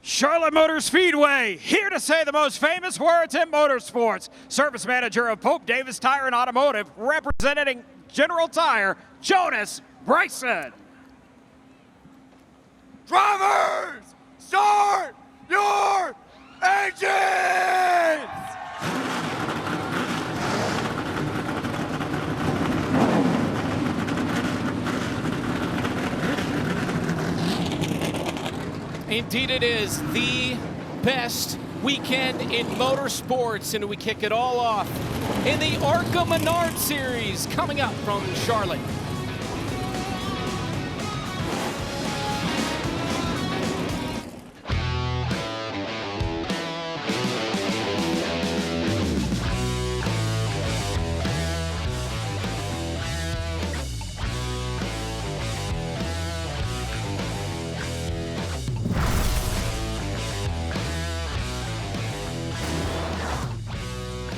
Charlotte Motor Speedway, here to say the most famous words in motorsports. Service manager of Pope Davis Tire and Automotive, representing General Tire, Jonas Bryson. Drivers, start your engines! Indeed it is the best weekend in motorsports, and we kick it all off in the ARCA Menards series coming up from Charlotte.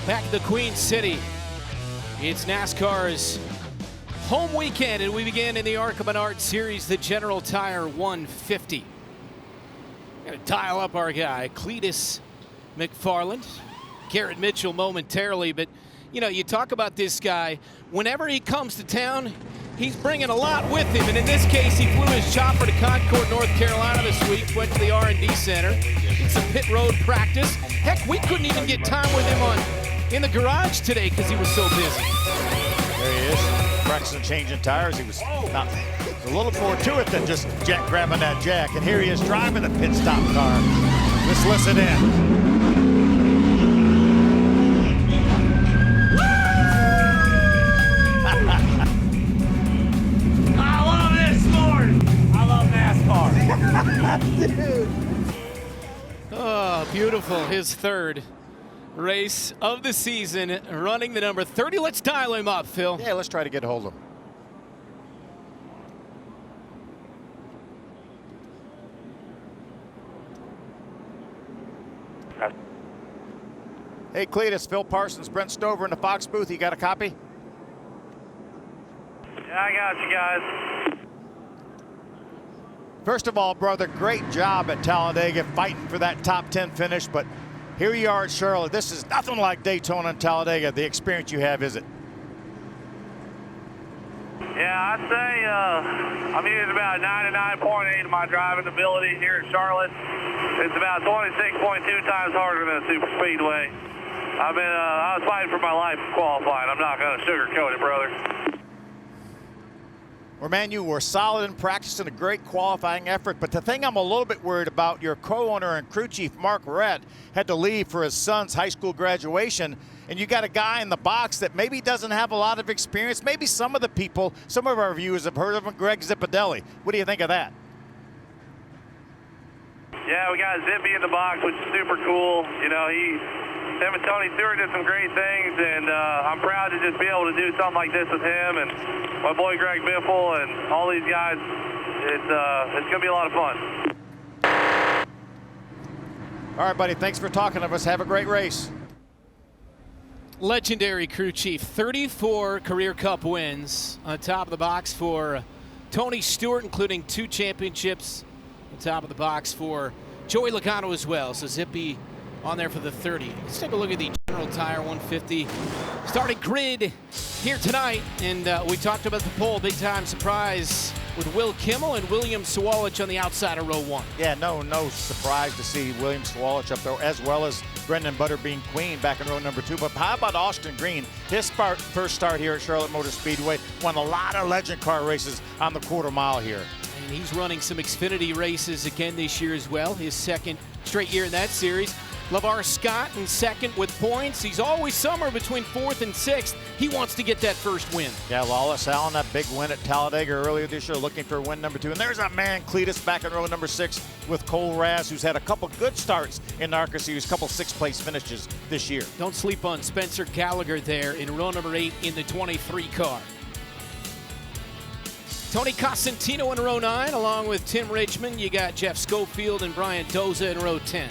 Back in the Queen City, it's NASCAR's home weekend, and we begin in the ARCA Menards series, the General Tire 150. We're gonna dial up our guy, Cletus McFarland, Garrett Mitchell momentarily, but you know, you talk about this guy, whenever he comes to town, he's bringing a lot with him, and in this case, he flew his chopper to Concord, North Carolina this week, went to the R&D Center, did some pit road practice. Heck, we couldn't even get time with him in the garage today because he was so busy. There he is, practicing changing tires. He was a little more to it than just grabbing that jack. And here he is driving the pit stop car. Let's listen in. I love this sport. I love NASCAR. Dude. Oh, beautiful. His third race of the season, running the number 30. Let's dial him up, Phil. Yeah, let's try to get a hold of him. Hey, Cletus, Phil Parsons, Brent Stover in the Fox booth. You got a copy? Yeah, I got you guys. First of all, brother, great job at Talladega fighting for that top 10 finish, but here you are at Charlotte. This is nothing like Daytona and Talladega, the experience you have, is it? Yeah, I'd say I'm using about 99.8 of my driving ability here at Charlotte. It's about 26.2 times harder than a super speedway. I was fighting for my life qualifying. I'm not going to sugarcoat it, brother. Well, man, you were solid in practice and a great qualifying effort, but the thing I'm a little bit worried about, your co-owner and crew chief, Mark Rett, had to leave for his son's high school graduation, and you got a guy in the box that maybe doesn't have a lot of experience. Maybe some of the people, some of our viewers have heard of him, Greg Zipadelli. What do you think of that? Yeah, we got Zippy in the box, which is super cool. You know, him and Tony Stewart did some great things, and I'm proud to just be able to do something like this with him and my boy Greg Biffle and all these guys. It's going to be a lot of fun. All right, buddy, thanks for talking to us. Have a great race. Legendary crew chief, 34 career cup wins on top of the box for Tony Stewart, including 2 championships on top of the box for Joey Logano as well. So Zippy on there for the 30. Let's take a look at the General Tire 150 starting grid here tonight. And we talked about the pole, big time surprise with Will Kimmel and William Solich on the outside of row 1. Yeah, no surprise to see William Solich up there, as well as Brendan Butterbean Queen back in row number 2. But how about Austin Green? His first start here at Charlotte Motor Speedway. Won a lot of legend car races on the quarter mile here. And he's running some Xfinity races again this year as well. His second straight year in that series. Lavar Scott in second with points. He's always somewhere between 4th and 6th. He wants to get that first win. Yeah, Lawless Allen, that big win at Talladega earlier this year, looking for win number 2. And there's that man, Cletus, back in row number 6 with Cole Raz, who's had a couple good starts in the ARCA Series, a couple 6th-place finishes this year. Don't sleep on Spencer Gallagher there in row number 8 in the 23 car. Tony Cosentino in row 9, along with Tim Richmond. You got Jeff Schofield and Brian Doza in row 10.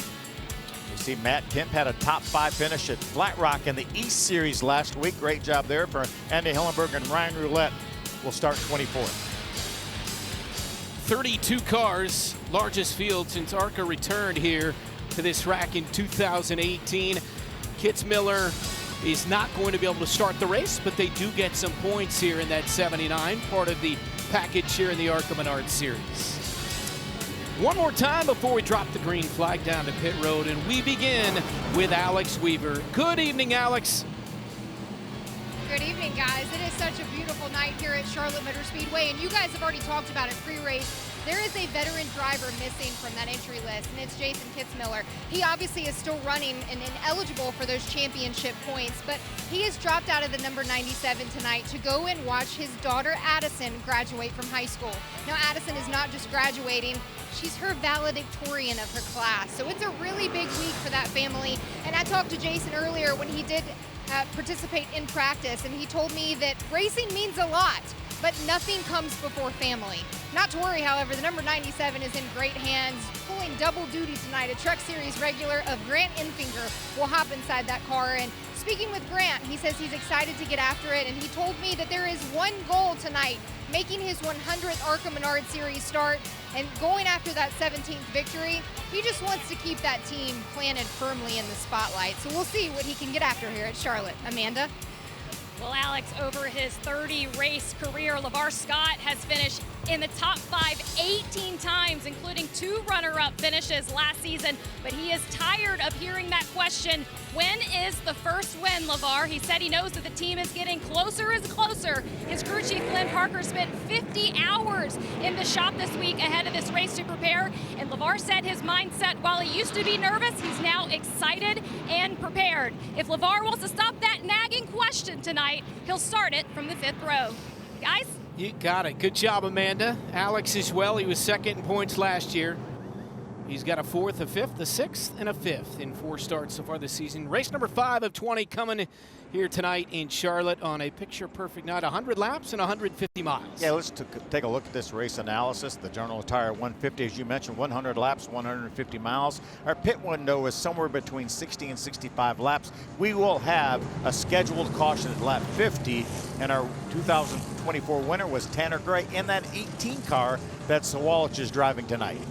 See, Matt Kemp had a top 5 finish at Flat Rock in the East Series last week. Great job there for Andy Hillenberg, and Ryan Roulette will start 24th. 32 cars largest field since ARCA returned here to this track in 2018. Kitzmiller is not going to be able to start the race, but they do get some points here in that 79, part of the package here in the ARCA Menards series. One more time before we drop the green flag down to pit road, and we begin with Alex Weaver. Good evening, Alex. Good evening, guys. It is such a beautiful night here at Charlotte Motor Speedway, and you guys have already talked about it pre-race. There is a veteran driver missing from that entry list, and it's Jason Kitzmiller. He obviously is still running and ineligible for those championship points, but he has dropped out of the number 97 tonight to go and watch his daughter Addison graduate from high school. Now, Addison is not just graduating, she's her valedictorian of her class. So it's a really big week for that family. And I talked to Jason earlier when he did participate in practice, and he told me that racing means a lot, but nothing comes before family. Not to worry, however, the number 97 is in great hands, pulling double duty tonight. A Truck Series regular of Grant Enfinger will hop inside that car. And speaking with Grant, he says he's excited to get after it, and he told me that there is one goal tonight, making his 100th ARCA Menards Series start and going after that 17th victory. He just wants to keep that team planted firmly in the spotlight. So we'll see what he can get after here at Charlotte. Amanda? Well, Alex, over his 30-race career, Lavar Scott has finished in the top 5 18 times, including 2 runner-up finishes last season. But he is tired of hearing that question, when is the first win, Lavar? He said he knows that the team is getting closer and closer. His crew chief, Glenn Parker, spent 50 hours in the shop this week ahead of this race to prepare. And Lavar said his mindset, while he used to be nervous, he's now excited and prepared. If Lavar wants to stop that nagging question tonight, he'll start it from the 5th row. Guys? You got it. Good job, Amanda. Alex as well. He was second in points last year. He's got a 4th, a 5th, a 6th, and a 5th in 4 starts so far this season. Race number 5 of 20 coming here tonight in Charlotte on a picture-perfect night. 100 laps and 150 miles. Yeah, let's take a look at this race analysis. The General Tire 150, as you mentioned, 100 laps, 150 miles. Our pit window is somewhere between 60 and 65 laps. We will have a scheduled caution at lap 50, and our 2024 winner was Tanner Gray in that 18 car that Solich is driving tonight.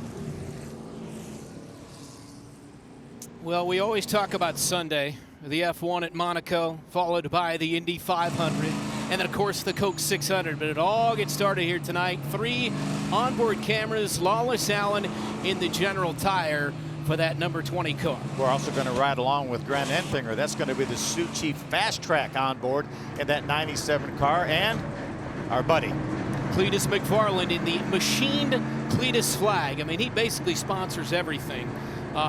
Well, we always talk about Sunday, the F1 at Monaco, followed by the Indy 500, and then, of course, the Coke 600. But it all gets started here tonight. 3 onboard cameras, Lawless Allen in the General Tire for that number 20 car. We're also going to ride along with Grant Enfinger. That's going to be the Sioux Chief Fast Track on board in that 97 car, and our buddy Cletus McFarland in the machined Cletus flag. I mean, he basically sponsors everything.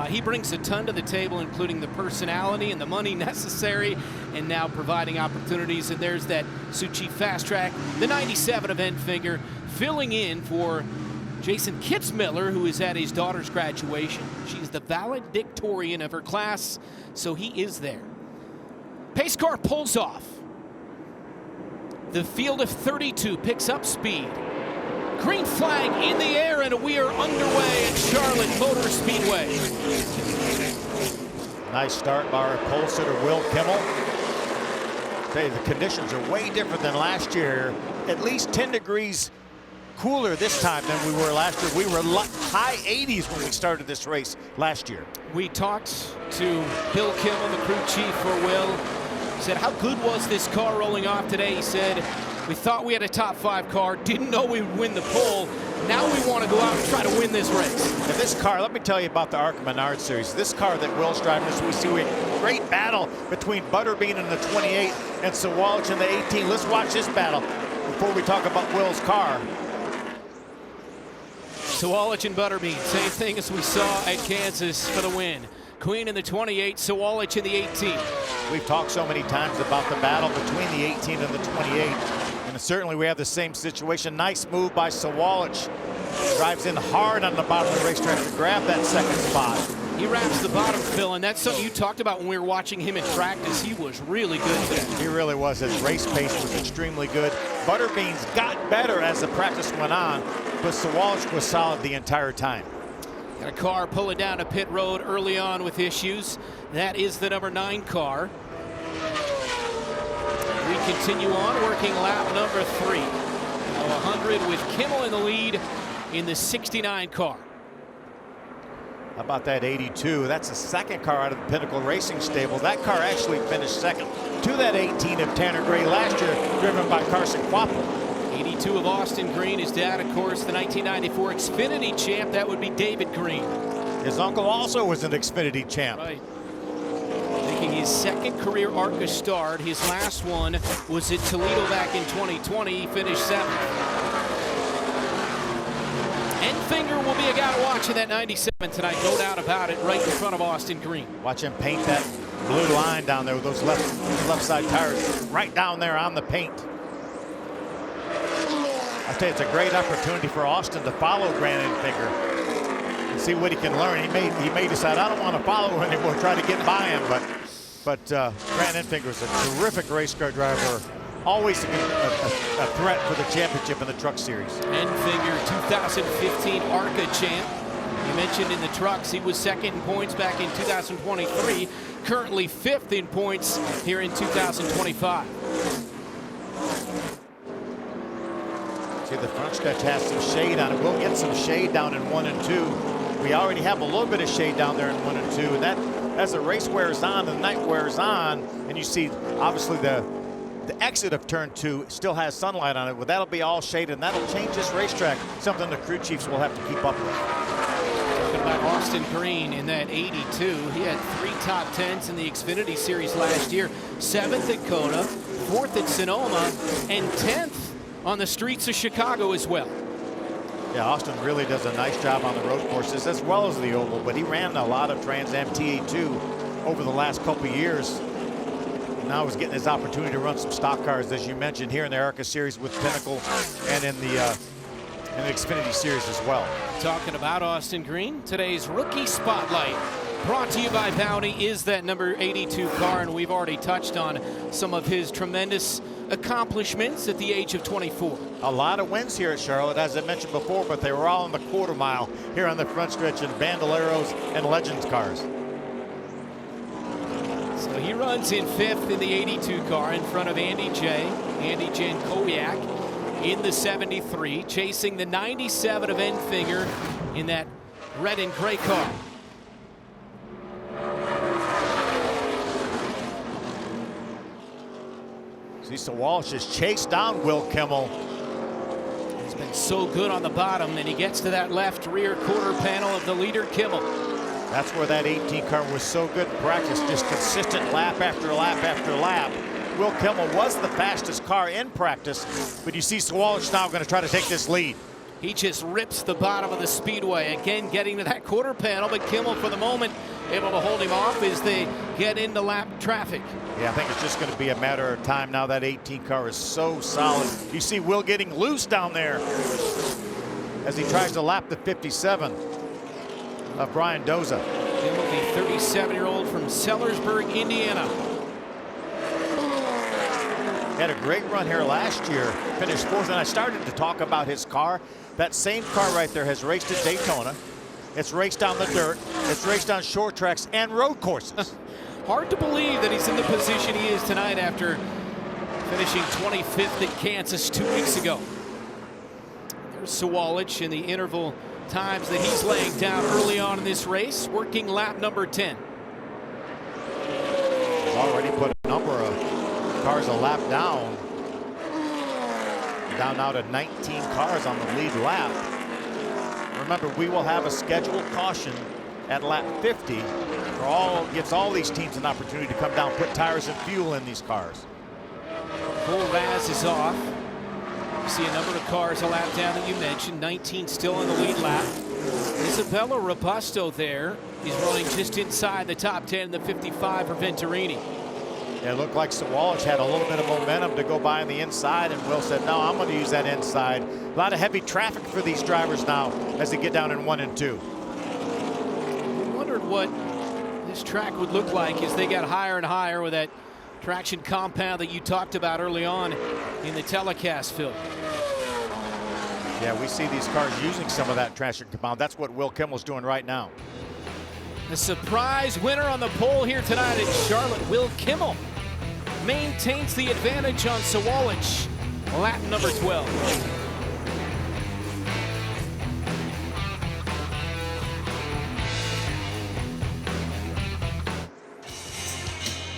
He brings a ton to the table, including the personality and the money necessary, and now providing opportunities. And there's that Sioux Chief Fast Track, the 97 of Enfinger, filling in for Jason Kitzmiller, who is at his daughter's graduation. She's the valedictorian of her class, so he is there. Pace car pulls off. The field of 32 picks up speed. Green flag in the air, and we are underway at Charlotte Motor Speedway. Nice start by our pole sitter, Will Kimmel. The conditions are way different than last year. At least 10 degrees cooler this time than we were last year. We were high 80s when we started this race last year. We talked to Bill Kimmel, the crew chief for Will. He said, how good was this car rolling off today? He said, we thought we had a top 5 car, didn't know we would win the pole. Now we want to go out and try to win this race. And this car, let me tell you about the ARCA Menards series. This car that Will's driving, as we see a great battle between Butterbean in the 28 and Solich in the 18. Let's watch this battle before we talk about Will's car. Solich and Butterbean, same thing as we saw at Kansas for the win. Queen in the 28, Solich in the 18. We've talked so many times about the battle between the 18 and the 28. And certainly we have the same situation. Nice move by Solich. Drives in hard on the bottom of the racetrack to grab that second spot. He wraps the bottom, Phil, and that's something you talked about when we were watching him in practice. He was really good today. He really was. His race pace was extremely good. Butterbeans got better as the practice went on, but Solich was solid the entire time. Got a car pulling down a pit road early on with issues. That is the number 9 car. We continue on working lap number 3. Now 100 with Kimmel in the lead in the 69 car. How about that 82? That's the second car out of the Pinnacle Racing stable. That car actually finished second to that 18 of Tanner Gray last year, driven by Carson Quapple. 82 of Austin Green, his dad, of course, the 1994 Xfinity champ. That would be David Green. His uncle also was an Xfinity champ. Right. Making his second career ARCA start. His last one was at Toledo back in 2020. He finished 7th. Enfinger will be a guy watching that 97 tonight, no doubt about it, right in front of Austin Green. Watch him paint that blue line down there with those left side tires right down there on the paint. I tell you, it's a great opportunity for Austin to follow Grant Enfinger and see what he can learn. He may decide, I don't want to follow him anymore, try to get by him, but Grant Enfinger is a terrific race car driver. Always a threat for the championship in the Truck Series. Enfinger, 2015 ARCA champ. You mentioned in the trucks, he was second in points back in 2023. Currently 5th in points here in 2025. See, the front stretch has some shade on it. We'll get some shade down in 1 and 2. We already have a little bit of shade down there in 1 and 2. And that, as the race wears on, the night wears on, and you see, obviously, the exit of turn 2 still has sunlight on it. Well, that'll be all shaded, and that'll change this racetrack, something the crew chiefs will have to keep up with. Talking about Austin Green in that 82. He had 3 top 10s in the Xfinity Series last year. 7th at Kona, 4th at Sonoma, and 10th on the streets of Chicago as well. Yeah, Austin really does a nice job on the road courses as well as the oval, but he ran a lot of Trans Am TA2 over the last couple of years. Now he's getting his opportunity to run some stock cars, as you mentioned, here in the ARCA Series with Pinnacle and in the Xfinity Series as well. Talking about Austin Green, today's Rookie Spotlight brought to you by Bounty is that number 82 car, and we've already touched on some of his tremendous accomplishments at the age of 24. A lot of wins here at Charlotte, as I mentioned before, but they were all in the quarter mile here on the front stretch in Bandoleros and Legends cars. So he runs in 5th in the 82 car in front of Andy Jankowiak in the 73, chasing the 97 of Enfinger in that red and gray car. See, Solich has chased down Will Kimmel. He's been so good on the bottom, and he gets to that left rear quarter panel of the leader, Kimmel. That's where that 18 car was so good in practice, just consistent lap after lap after lap. Will Kimmel was the fastest car in practice, but you see Solich now going to try to take this lead. He just rips the bottom of the speedway, again getting to that quarter panel, but Kimmel for the moment able to hold him off as they get into lap traffic. Yeah, I think it's just going to be a matter of time now. That 18 car is so solid. You see Will getting loose down there as he tries to lap the 57 of Brian Doza. Kimmel, the 37-year-old from Sellersburg, Indiana. Had a great run here last year, finished 4th, and I started to talk about his car. That same car right there has raced at Daytona. It's raced on the dirt. It's raced on short tracks and road courses. Hard to believe that he's in the position he is tonight after finishing 25th at Kansas 2 weeks ago. There's Solich in the interval times that he's laying down early on in this race, working lap number 10. He's already put a number of cars a lap down. Down now to 19 cars on the lead lap. Remember, we will have a scheduled caution at lap 50. Gives all these teams an opportunity to come down, put tires and fuel in these cars. Full Raz is off. You see a number of cars a lap down that you mentioned. 19 still on the lead lap. Isabella Robusto there. He's running just inside the top 10 in the 55 for Venturini. Yeah, it looked like Solich had a little bit of momentum to go by on the inside, and Will said, no, I'm going to use that inside. A lot of heavy traffic for these drivers now as they get down in 1 and 2. I wondered what this track would look like as they got higher and higher with that traction compound that you talked about early on in the telecast, Phil. Yeah, we see these cars using some of that traction compound. That's what Will Kimmel's doing right now. The surprise winner on the pole here tonight at Charlotte, Will Kimmel, maintains the advantage on Solich, lap number 12.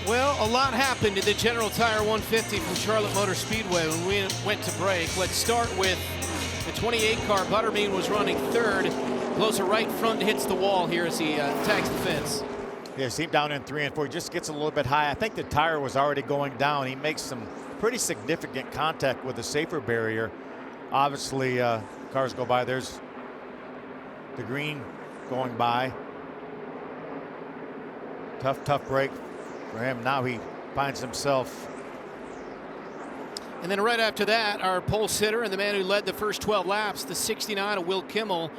Well, a lot happened in the General Tire 150 from Charlotte Motor Speedway when we went to break. Let's start with the 28 car. Butterbean was running third. Blows a right front and hits the wall here as he tags the fence. Yeah, see him down in 3 and 4. He just gets a little bit high. I think the tire was already going down. He makes some pretty significant contact with the safer barrier. Obviously, cars go by. There's the green going by. Tough break for him. Now he finds himself. And then right after that, our pole sitter and the man who led the first 12 laps, the 69 of Will Kimmel,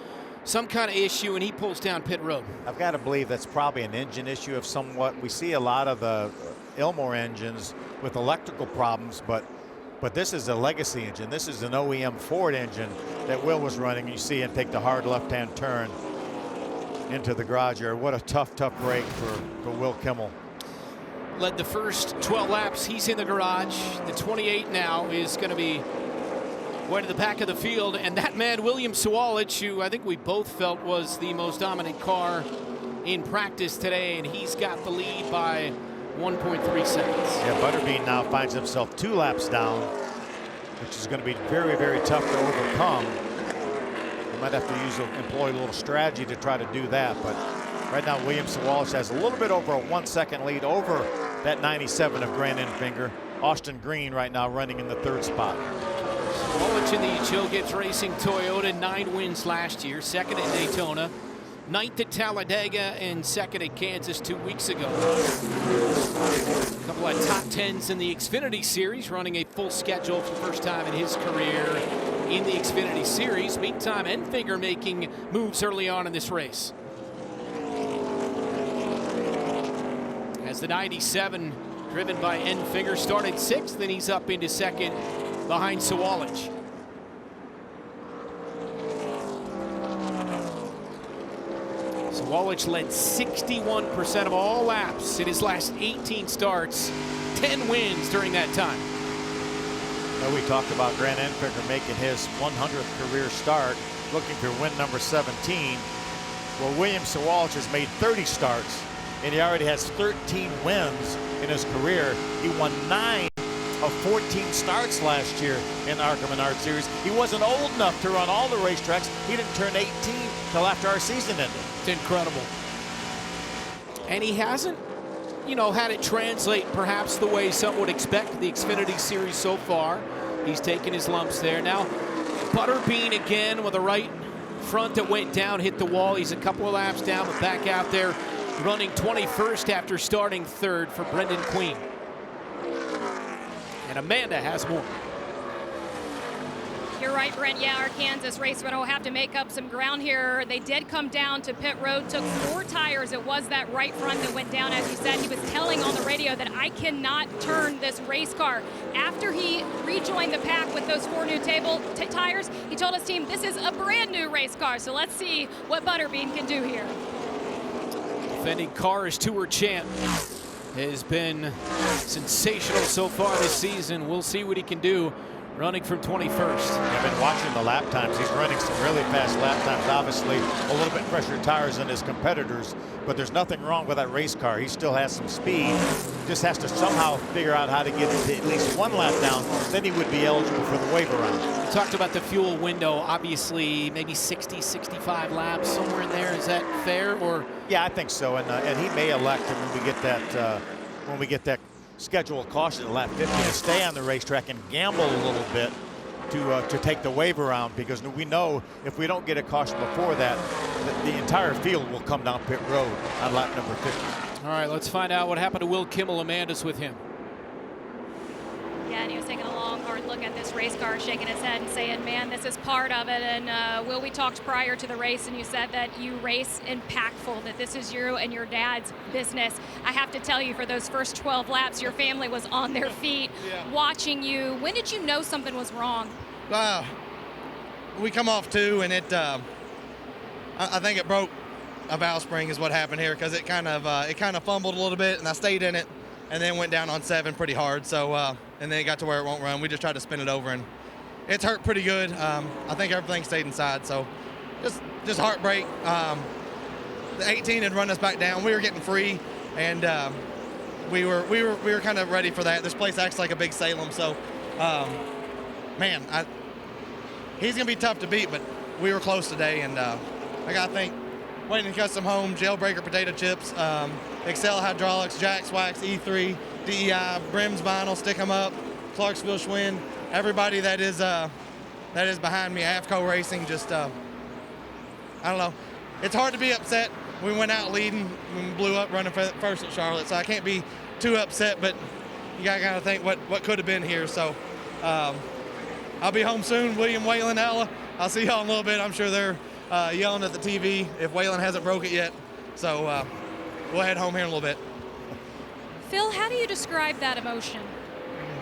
some kind of issue, and he pulls down pit road. I've got to believe that's probably an engine issue of somewhat. We see a lot of the Ilmor engines with electrical problems, but this is a legacy engine. This is an OEM Ford engine that Will was running. You see him take the hard left-hand turn into the garage area. What a tough break for Will Kimmel. Led the first 12 laps. He's in the garage. The 28 now is going to be way to the back of the field. And that man, William Solich, who I think we both felt was the most dominant car in practice today, and he's got the lead by 1.3 seconds. Yeah, Butterbean now finds himself 2 laps down, which is going to be very tough to overcome. He might have to employ a little strategy to try to do that, but right now William Solich has a little bit over a 1 second lead over that 97 of Grant Enfinger. Austin Green right now running in the 3rd spot. Solich in the Joe Gibbs Racing Toyota, 9 wins last year, 2nd at Daytona, 9th at Talladega, and 2nd at Kansas 2 weeks ago. A couple of top 10s in the Xfinity Series, running a full schedule for the first time in his career in the Xfinity Series. Meantime, Enfinger making moves early on in this race. As the 97, driven by Enfinger, started 6th, then he's up into 2nd behind Solich. Solich led 61% of all laps in his last 18 starts, 10 wins during that time. We talked about Grant Enfinger making his 100th career start, looking for win number 17. Well, William Solich has made 30 starts, and he already has 13 wins in his career. He won 9 of 14 starts last year in the ARCA Menards Series. He wasn't old enough to run all the racetracks. He didn't turn 18 till after our season ended. It's incredible. And he hasn't, had it translate perhaps the way some would expect the Xfinity Series so far. He's taken his lumps there. Now, Butterbean again with a right front that went down, hit the wall. He's a couple of laps down, but back out there running 21st after starting 3rd for Brendan Queen. And Amanda has more. You're right, Brent. Yeah, our Kansas race will have to make up some ground here. They did come down to pit road, took 4 tires. It was that right front that went down. As you said, he was telling on the radio that I cannot turn this race car. After he rejoined the pack with those 4 new tires, he told his team, this is a brand new race car. So let's see what Butterbean can do here. Defending Cars Tour champ has been sensational so far this season. We'll see what he can do running from 21st. I've been watching the lap times. He's running some really fast lap times. Obviously, a little bit fresher tires than his competitors, but there's nothing wrong with that race car. He still has some speed. Just has to somehow figure out how to get into at least 1 lap down. Then he would be eligible for the waiver round. We talked about the fuel window. Obviously, maybe 60, 65 laps, somewhere in there. Is that fair? Or yeah, I think so. And he may elect when we get that schedule caution at lap 50 to stay on the racetrack and gamble a little bit to take the waiver round, because we know if we don't get a caution before that, the entire field will come down pit road on lap number 50. All right, let's find out what happened to Will Kimmel. Amanda's with him. Yeah, and he was taking a long, hard look at this race car, shaking his head and saying, man, this is part of it. And Will, we talked prior to the race, and you said that you race impactful, that this is you and your dad's business. I have to tell you, for those first 12 laps, your family was on their feet watching you. When did you know something was wrong? We come off 2, and I think it broke a valve spring is what happened here, because it kind of fumbled a little bit, and I stayed in it, and then went down on 7 pretty hard. So and then it got to where it won't run. We just tried to spin it over, and it's hurt pretty good. I think everything stayed inside, so just heartbreak. The 18 had run us back down. We were getting free, and we were kind of ready for that. This place acts like a big Salem, so man, he's gonna be tough to beat, but we were close today, and I gotta think Waiting Custom Home, Jailbreaker Potato Chips, Excel Hydraulics, Jack's Wax, E3, DEI, Brims Vinyl, Stick 'em Up, Clarksville Schwinn, everybody that is behind me, AFCO Racing, just I don't know. It's hard to be upset. We went out leading, we blew up running first at Charlotte, so I can't be too upset, but you gotta kind of think what could have been here. So I'll be home soon. William, Waylon, Ella, I'll see y'all in a little bit. I'm sure they're yelling at the TV if Waylon hasn't broke it yet. So we'll head home here in a little bit. Phil, how do you describe that emotion?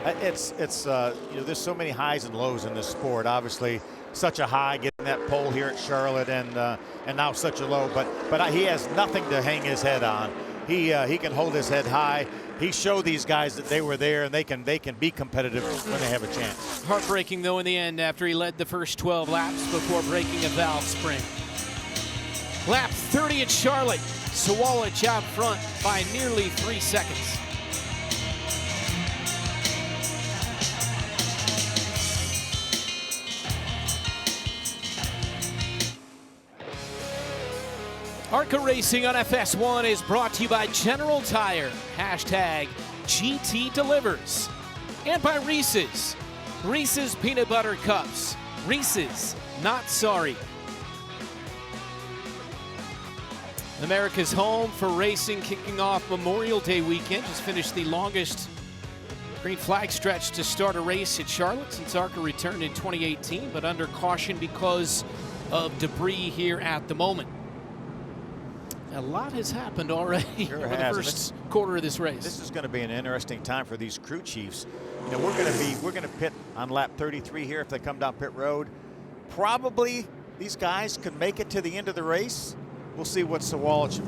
It's you know, there's so many highs and lows in this sport. Obviously, such a high getting that pole here at Charlotte, and now such a low. But he has nothing to hang his head on. He can hold his head high. He showed these guys that they were there and they can be competitive when they have a chance. Heartbreaking though in the end after he led the first 12 laps before breaking a valve spring. Lap 30 at Charlotte. Solich out front by nearly 3 seconds. ARCA Racing on FS1 is brought to you by General Tire, hashtag GT Delivers, and by Reese's. Reese's Peanut Butter Cups. Reese's, not sorry. America's home for racing, kicking off Memorial Day weekend. Just finished the longest green flag stretch to start a race at Charlotte since ARCA returned in 2018, but under caution because of debris here at the moment. A lot has happened already Sure over the first quarter of this race. This is going to be an interesting time for these crew chiefs. You know, we're going to pit on lap 33 here if they come down pit road. Probably these guys could make it to the end of the race. We'll see what Solich.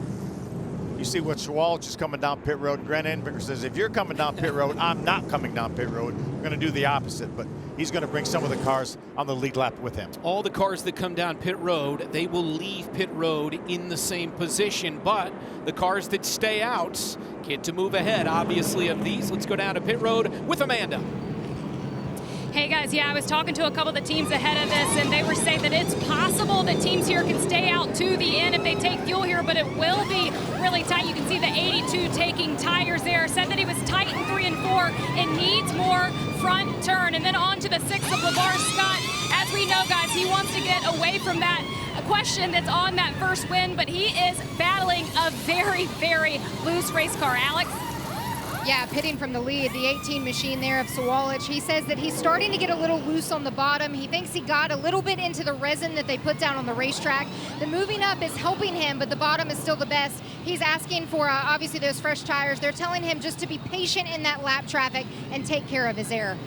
You see what Solich is coming down pit road. Grant Enfinger says, if you're coming down pit road, I'm not coming down pit road. We're going to do the opposite, but he's going to bring some of the cars on the lead lap with him. All the cars that come down pit road, they will leave pit road in the same position, but the cars that stay out get to move ahead, obviously, of these. Let's go down to pit road with Amanda. Hey guys, yeah, I was talking to a couple of the teams ahead of this, and they were saying that it's possible that teams here can stay out to the end if they take fuel here, but it will be really tight. You can see the 82 taking tires there. Said that he was tight in 3 and 4 and needs more front turn. And then on to the 6 of Lavar Scott. As we know, guys, he wants to get away from that question that's on that first win, but he is battling a very, very loose race car. Alex? Yeah, pitting from the lead, the 18 machine there of Solich. He says that he's starting to get a little loose on the bottom. He thinks he got a little bit into the resin that they put down on the racetrack. The moving up is helping him, but the bottom is still the best. He's asking for, obviously, those fresh tires. They're telling him just to be patient in that lap traffic and take care of his air.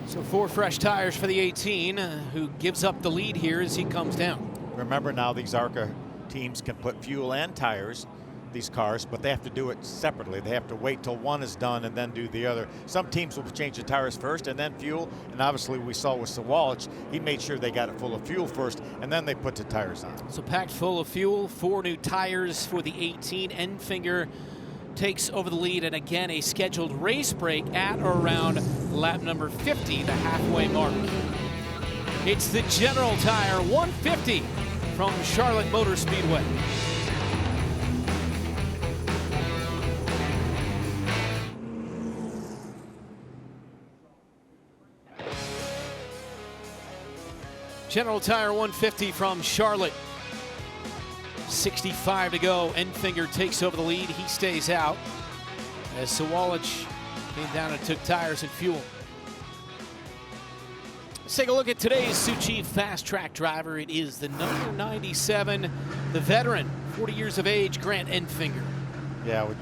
So 4 fresh tires for the 18, who gives up the lead here as he comes down. Remember now, these ARCA teams can put fuel and tires, these cars, but they have to do it separately. They have to wait till one is done and then do the other. Some teams will change the tires first and then fuel, and obviously we saw with Solich, he made sure they got it full of fuel first and then they put the tires on. So packed full of fuel, 4 new tires for the 18. Enfinger takes over the lead, and again a scheduled race break at or around lap number 50, the halfway mark. It's the General Tire 150 from Charlotte Motor Speedway. General Tire 150 from Charlotte. 65 to go. Enfinger takes over the lead. He stays out as Solich came down and took tires and fuel. Let's take a look at today's Sioux Chief Fast Track driver. It is the number 97, the veteran, 40 years of age, Grant Enfinger. Yeah, we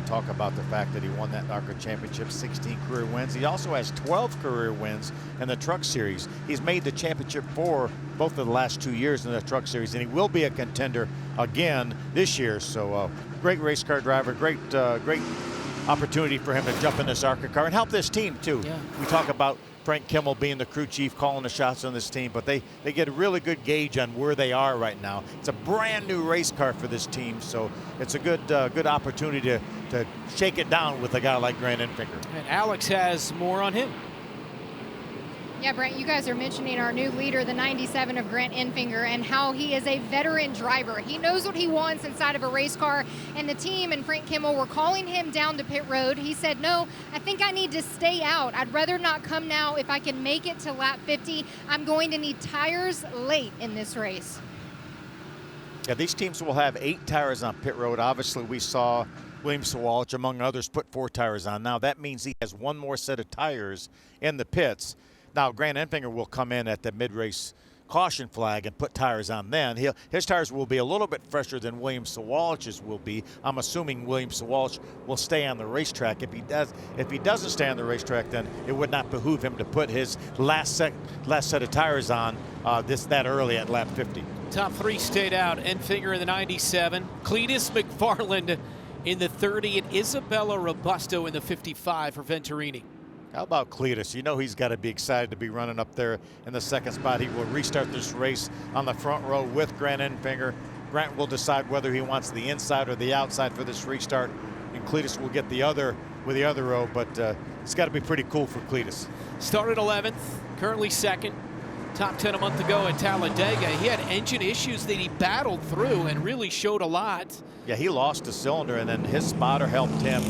talk about the fact that he won that ARCA championship, 16 career wins. He also has 12 career wins in the Truck Series. He's made the championship for both of the last 2 years in the Truck Series, and he will be a contender again this year. So great race car driver, great opportunity for him to jump in this ARCA car and help this team too. Yeah. We talk about Frank Kimmel being the crew chief, calling the shots on this team, but they get a really good gauge on where they are right now. It's a brand new race car for this team, so it's a good opportunity to shake it down with a guy like Grant Enfinger. And Alex has more on him. Yeah, Brent, you guys are mentioning our new leader, the 97 of Grant Enfinger, and how he is a veteran driver. He knows what he wants inside of a race car, and the team and Frank Kimmel were calling him down to pit road. He said, no, I think I need to stay out. I'd rather not come now. If I can make it to lap 50, I'm going to need tires late in this race. Yeah, these teams will have 8 tires on pit road. Obviously, we saw William Solich, among others, put 4 tires on. Now, that means he has 1 more set of tires in the pits. Now, Grant Enfinger will come in at the mid-race caution flag and put tires on then. His tires will be a little bit fresher than William Sowalich's will be. I'm assuming William Solich will stay on the racetrack. If he doesn't stay on the racetrack, then it would not behoove him to put his last set of tires on that early at lap 50. Top 3 stayed out. Enfinger in the 97, Cletus McFarland in the 30, and Isabella Robusto in the 55 for Venturini. How about Cletus? You know he's got to be excited to be running up there in the second spot. He will restart this race on the front row with Grant Enfinger. Grant will decide whether he wants the inside or the outside for this restart, and Cletus will get the other with the other row, but it's got to be pretty cool for Cletus. Started 11th, currently 2nd. Top 10 a month ago at Talladega. He had engine issues that he battled through and really showed a lot. Yeah, he lost a cylinder, and then his spotter helped him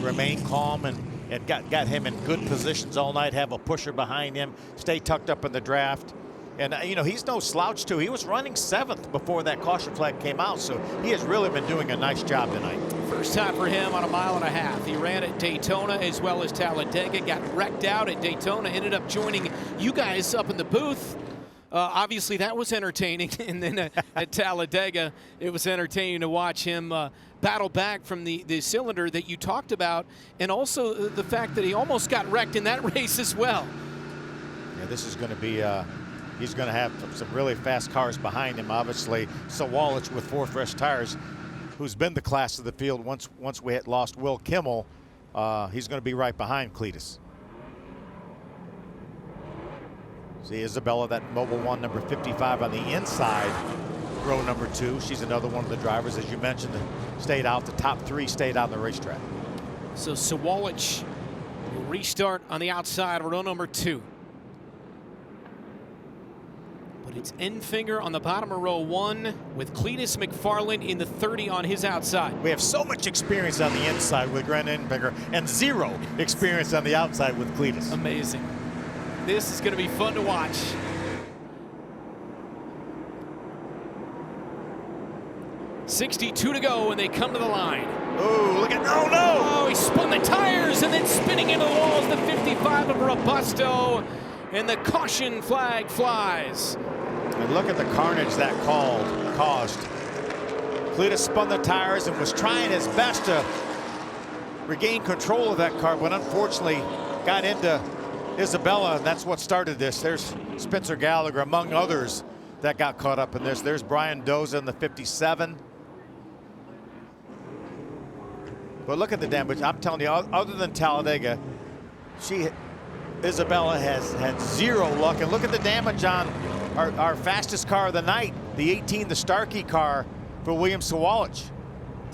remain calm and got him in good positions all night, have a pusher behind him, stay tucked up in the draft. And, you know, he's no slouch, too. He was running 7th before that caution flag came out, so he has really been doing a nice job tonight. First time for him on a 1.5 miles. He ran at Daytona as well as Talladega, got wrecked out at Daytona, ended up joining you guys up in the booth. Obviously, that was entertaining. And then at Talladega, it was entertaining to watch him battle back from the cylinder that you talked about, and also the fact that he almost got wrecked in that race as well. Yeah, this is going to be, he's going to have some really fast cars behind him. Obviously, Solich with 4 fresh tires, who's been the class of the field once we had lost Will Kimmel. He's going to be right behind Cletus. See Isabella, that Mobile 1, number 55 on the inside, row number 2. She's another one of the drivers, as you mentioned, that stayed out. The top 3 stayed out on the racetrack. So Solich will restart on the outside, row number 2. But it's Enfinger on the bottom of row 1 with Cletus McFarland in the 30 on his outside. We have so much experience on the inside with Grant Enfinger and 0 experience on the outside with Cletus. Amazing. This is going to be fun to watch. .62 to go when they come to the line. Oh, look at, oh no! Oh, he spun the tires and then spinning into the walls, the 55 of Robusto, and the caution flag flies. And look at the carnage that caused. Cletus spun the tires and was trying his best to regain control of that car, but unfortunately got into Isabella, and that's what started this. There's Spencer Gallagher, among others, that got caught up in this. There's Brian Doza in the 57. But look at the damage. I'm telling you, other than Talladega, Isabella has had 0 luck. And look at the damage on our fastest car of the night, the 18, the Starkey car for William Solich.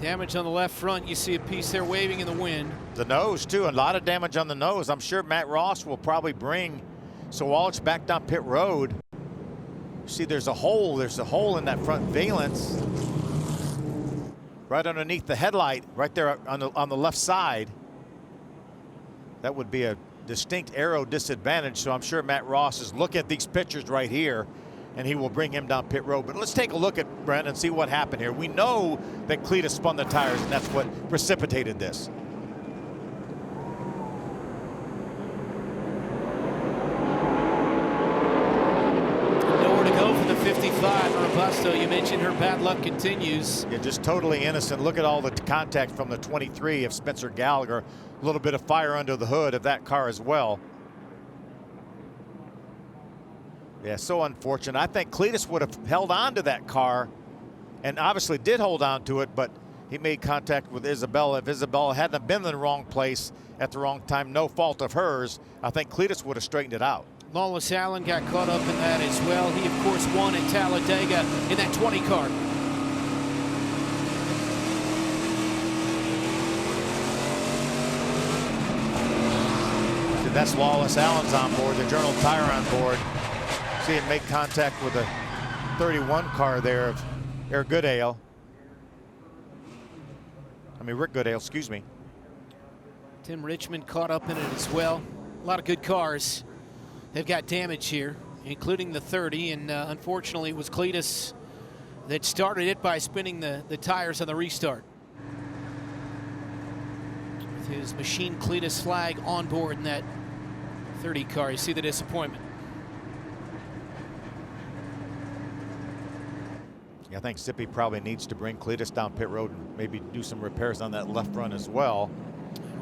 Damage on the left front. You see a piece there waving in the wind. The nose, too. A lot of damage on the nose. I'm sure Matt Ross will probably bring Solich back down pit road. See, there's a hole. There's a hole in that front valence. Right underneath the headlight, right there on the left side. That would be a distinct aero disadvantage. So I'm sure Matt Ross is looking at these pictures right here, and he will bring him down pit road. But let's take a look at Brent and see what happened here. We know that Cletus spun the tires, and that's what precipitated this. Nowhere to go for the 55. Robusto, you mentioned her bad luck continues. Yeah, just totally innocent. Look at all the contact from the 23 of Spencer Gallagher. A little bit of fire under the hood of that car as well. Yeah, so unfortunate. I think Cletus would have held on to that car, and obviously did hold on to it, but he made contact with Isabella. If Isabella hadn't been in the wrong place at the wrong time, no fault of hers, I think Cletus would have straightened it out. Lawless Allen got caught up in that as well. He, of course, won in Talladega in that 20 car. That's Lawless Allen's on board, the General Tire on board. See him make contact with the 31 car there of Rick Goodale, excuse me. Tim Richmond caught up in it as well. A lot of good cars. They've got damage here, including the 30, and unfortunately it was Cletus that started it by spinning the tires on the restart. With his machine Cletus flag on board in that 30 car, you see the disappointment. Yeah, I think Sippy probably needs to bring Cletus down pit road and maybe do some repairs on that left front as well.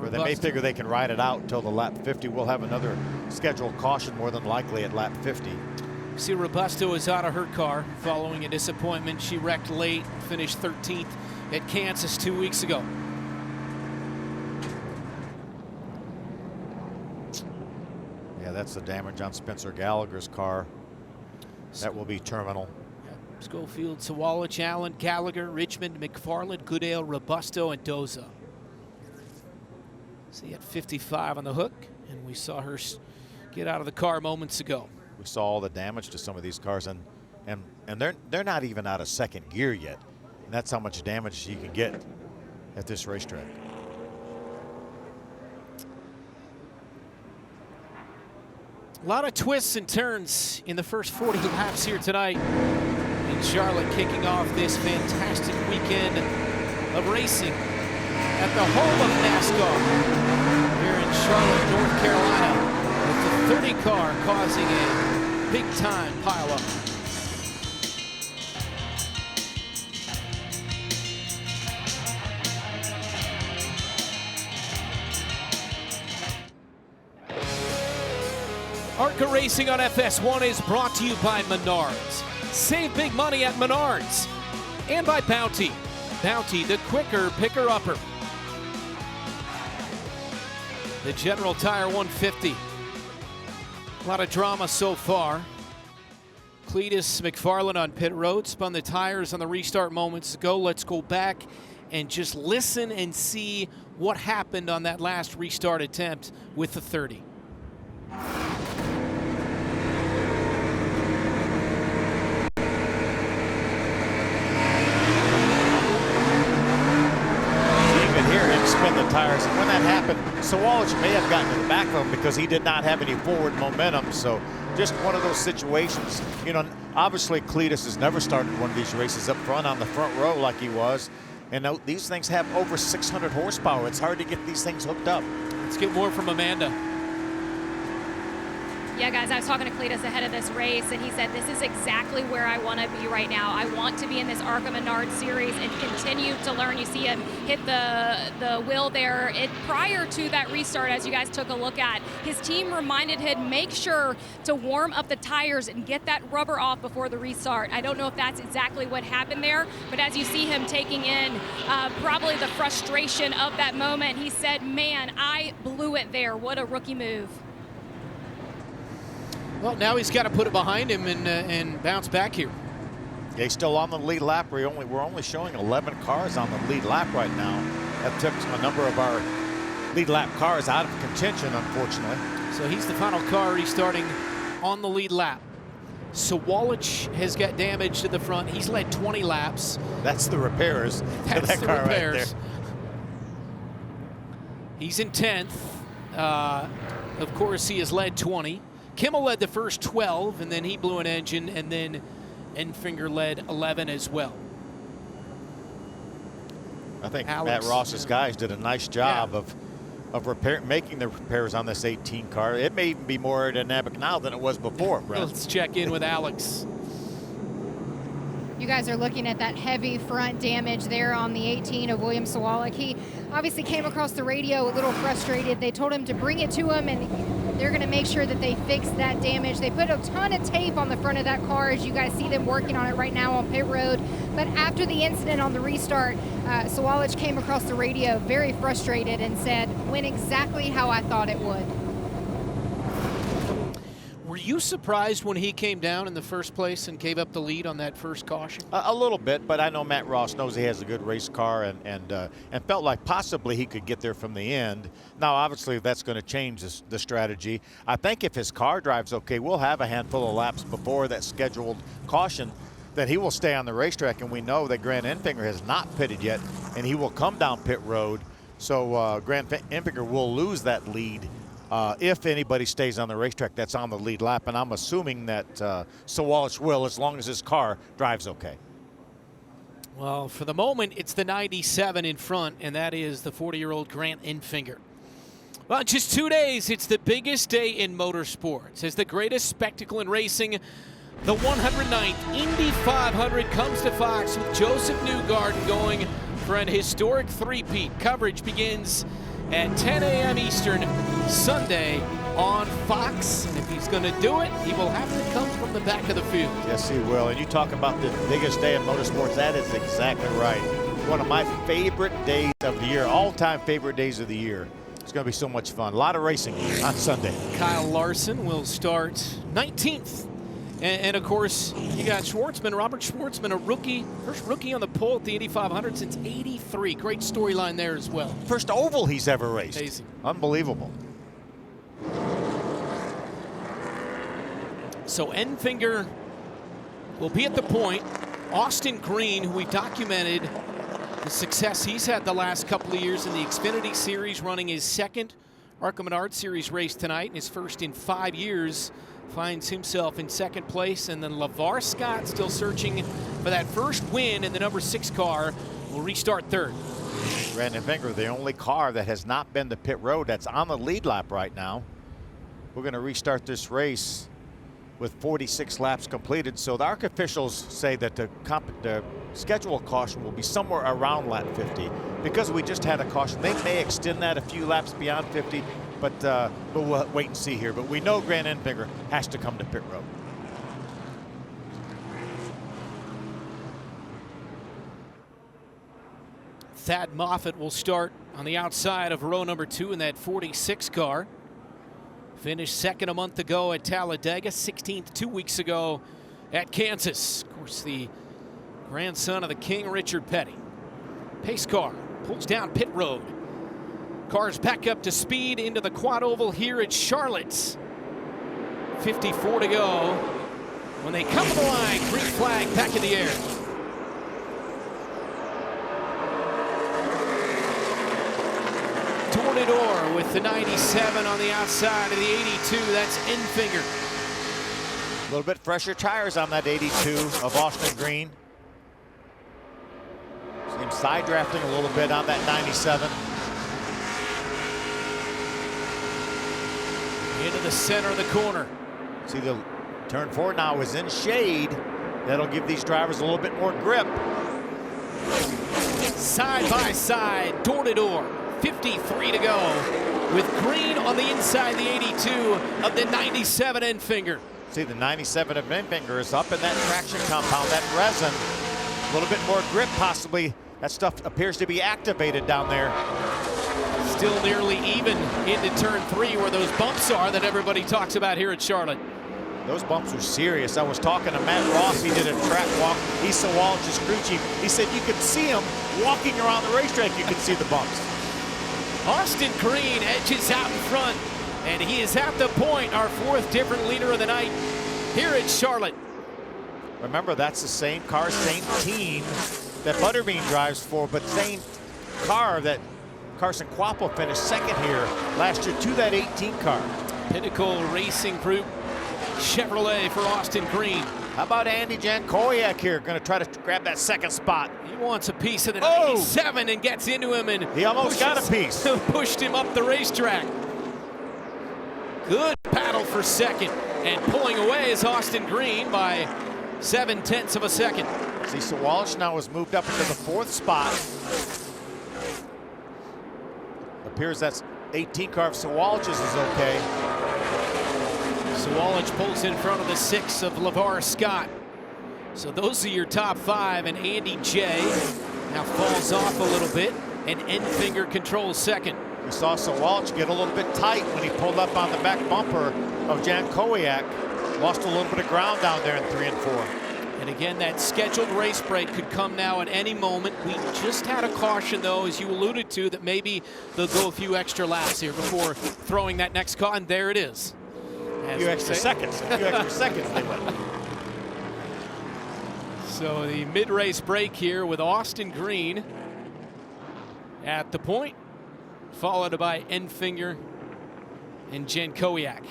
Or they may figure they can ride it out until the lap 50. We'll have another scheduled caution more than likely at lap 50. See, Robusto is out of her car following a disappointment. She wrecked late, finished 13th at Kansas 2 weeks ago. Yeah, that's the damage on Spencer Gallagher's car. That will be terminal. Schofield, Solich, Allen, Gallagher, Richmond, McFarland, Goodale, Robusto, and Doza. See, at 55 on the hook, and we saw her get out of the car moments ago. We saw all the damage to some of these cars, and they're not even out of second gear yet. And that's how much damage you can get at this racetrack. A lot of twists and turns in the first 40 laps here tonight. In Charlotte, kicking off this fantastic weekend of racing at the home of NASCAR here in Charlotte, North Carolina, with the 30 car causing a big-time pileup. ARCA Racing on FS1 is brought to you by Menards. Save big money at Menards. And by Bounty. Bounty, the quicker picker-upper. The General Tire 150. A lot of drama so far. Cletus McFarland on pit road spun the tires on the restart moments ago. Let's go back and just listen and see what happened on that last restart attempt with the 30. Spin the tires, and when that happened, Solich may have gotten to the back of him because he did not have any forward momentum. So just one of those situations. You know, obviously Cletus has never started one of these races up front on the front row like he was, and these things have over 600 horsepower. It's hard to get these things hooked up. Let's get more from Amanda. Yeah, guys, I was talking to Cletus ahead of this race, and he said, this is exactly where I want to be right now. I want to be in this ARCA Menards series and continue to learn. You see him hit the wheel there. Prior to that restart, as you guys took a look at, his team reminded him, make sure to warm up the tires and get that rubber off before the restart. I don't know if that's exactly what happened there, but as you see him taking in probably the frustration of that moment, he said, man, I blew it there. What a rookie move. Well, now he's got to put it behind him and bounce back here. Yeah, he's still on the lead lap. We're only showing 11 cars on the lead lap right now. That took a number of our lead lap cars out of contention, unfortunately. So he's the final car restarting on the lead lap. Solich has got damage to the front. He's led 20 laps. That's the repairs. That's that the car repairs. Right there. He's in 10th. Of course, he has led 20. Kimmel led the first 12, and then he blew an engine, and then Enfinger led 11 as well. I think Alex, Matt Ross's guys did a nice job of making the repairs on this 18 car. It may even be more aerodynamic now than it was before, Brent. Let's check in with Alex. You guys are looking at that heavy front damage there on the 18 of William Solich. He obviously came across the radio a little frustrated. They told him to bring it to him, and They're going to make sure that they fix that damage. They put a ton of tape on the front of that car, as you guys see them working on it right now on pit road. But after the incident on the restart, Solich came across the radio very frustrated and said, "Went exactly how I thought it would." Were you surprised when he came down in the first place and gave up the lead on that first caution? A little bit, but I know Matt Ross knows he has a good race car and felt like possibly he could get there from the end. Now, obviously, that's going to change the strategy. I think if his car drives okay, we'll have a handful of laps before that scheduled caution that he will stay on the racetrack, and we know that Grant Enfinger has not pitted yet, and he will come down pit road. So Grant Enfinger will lose that lead if anybody stays on the racetrack that's on the lead lap, and I'm assuming that Solich will, as long as his car drives okay. Well, for the moment, it's the 97 in front, and that is the 40-year-old Grant Enfinger. Well, in just 2 days, it's the biggest day in motorsports. As the greatest spectacle in racing, the 109th Indy 500 comes to Fox with Joseph Newgarden going for an historic three-peat. Coverage begins at 10 a.m. Eastern Sunday on Fox. And if he's going to do it, he will have to come from the back of the field. Yes, he will. And you talk about the biggest day in motorsports, that is exactly right. One of my favorite days of the year, all-time favorite days of the year. It's going to be so much fun. A lot of racing on Sunday. Kyle Larson will start 19th. And of course, you got Schwartzman, Robert Schwartzman, a rookie, first rookie on the pole at the Indy 500 since '83. Great storyline there as well. First oval he's ever raced. Amazing. Unbelievable. So Enfinger will be at the point. Austin Green, who we documented the success he's had the last couple of years in the Xfinity Series, running his second ARCA Menards Series race tonight, and his first in 5 years, finds himself in second place. And then Lavar Scott, still searching for that first win in the number 6 car, will restart third. Grant Enfinger, the only car that has not been to pit road that's on the lead lap right now. We're going to restart this race with 46 laps completed. So the ARC officials say that the scheduled caution will be somewhere around lap 50. Because we just had a caution, they may extend that a few laps beyond 50, but we'll wait and see here. But we know Grant Enfinger has to come to pit road. Thad Moffitt will start on the outside of row number 2 in that 46 car. Finished second a month ago at Talladega, 16th 2 weeks ago at Kansas. Of course, the grandson of the King, Richard Petty. Pace car pulls down pit road. Cars back up to speed into the quad oval here at Charlotte. 54 to go. When they come to the line, green flag back in the air. Door with the 97 on the outside of the 82. That's Enfinger. A little bit fresher tires on that 82 of Austin Green. See him side drafting a little bit on that 97. Into the center of the corner. See, the turn 4 now is in shade. That'll give these drivers a little bit more grip. Side by side, door to door. 53 to go with Green on the inside, the 82 of the 97 Enfinger. See, the 97 of Enfinger is up in that traction compound, that resin. A little bit more grip possibly. That stuff appears to be activated down there. Still nearly even into turn 3 where those bumps are that everybody talks about here at Charlotte. Those bumps are serious. I was talking to Matt Ross. He did a track walk. He's Sowalich's crew chief. He said you could see him walking around the racetrack. You could see the bumps. Austin Green edges out in front, and he is at the point, our 4th different leader of the night here at Charlotte. Remember, that's the same car, same team that Butterbean drives for, but same car that Carson Quappo finished second here last year to that 18 car. Pinnacle Racing Group Chevrolet for Austin Green. How about Andy Jankowiak here, going to try to grab that second spot. He wants a piece of the 97 and gets into him, and he almost got a piece. Pushed him up the racetrack. Good battle for second, and pulling away is Austin Green by 0.7 of a second. See, Solich now has moved up into the 4th spot. Appears that's 18 car of Sowalich's is okay. Solich pulls in front of the 6 of Lavar Scott. So those are your top 5, and Andy J now falls off a little bit, and Enfinger controls second. We saw Solich get a little bit tight when he pulled up on the back bumper of Jan Kowiak. Lost a little bit of ground down there in 3 and 4. And again, that scheduled race break could come now at any moment. We just had a caution, though, as you alluded to, that maybe they'll go a few extra laps here before throwing that next caution. There it is. A few extra seconds they went. So the mid-race break here with Austin Green at the point, followed by Enfinger and Jan Kowiak.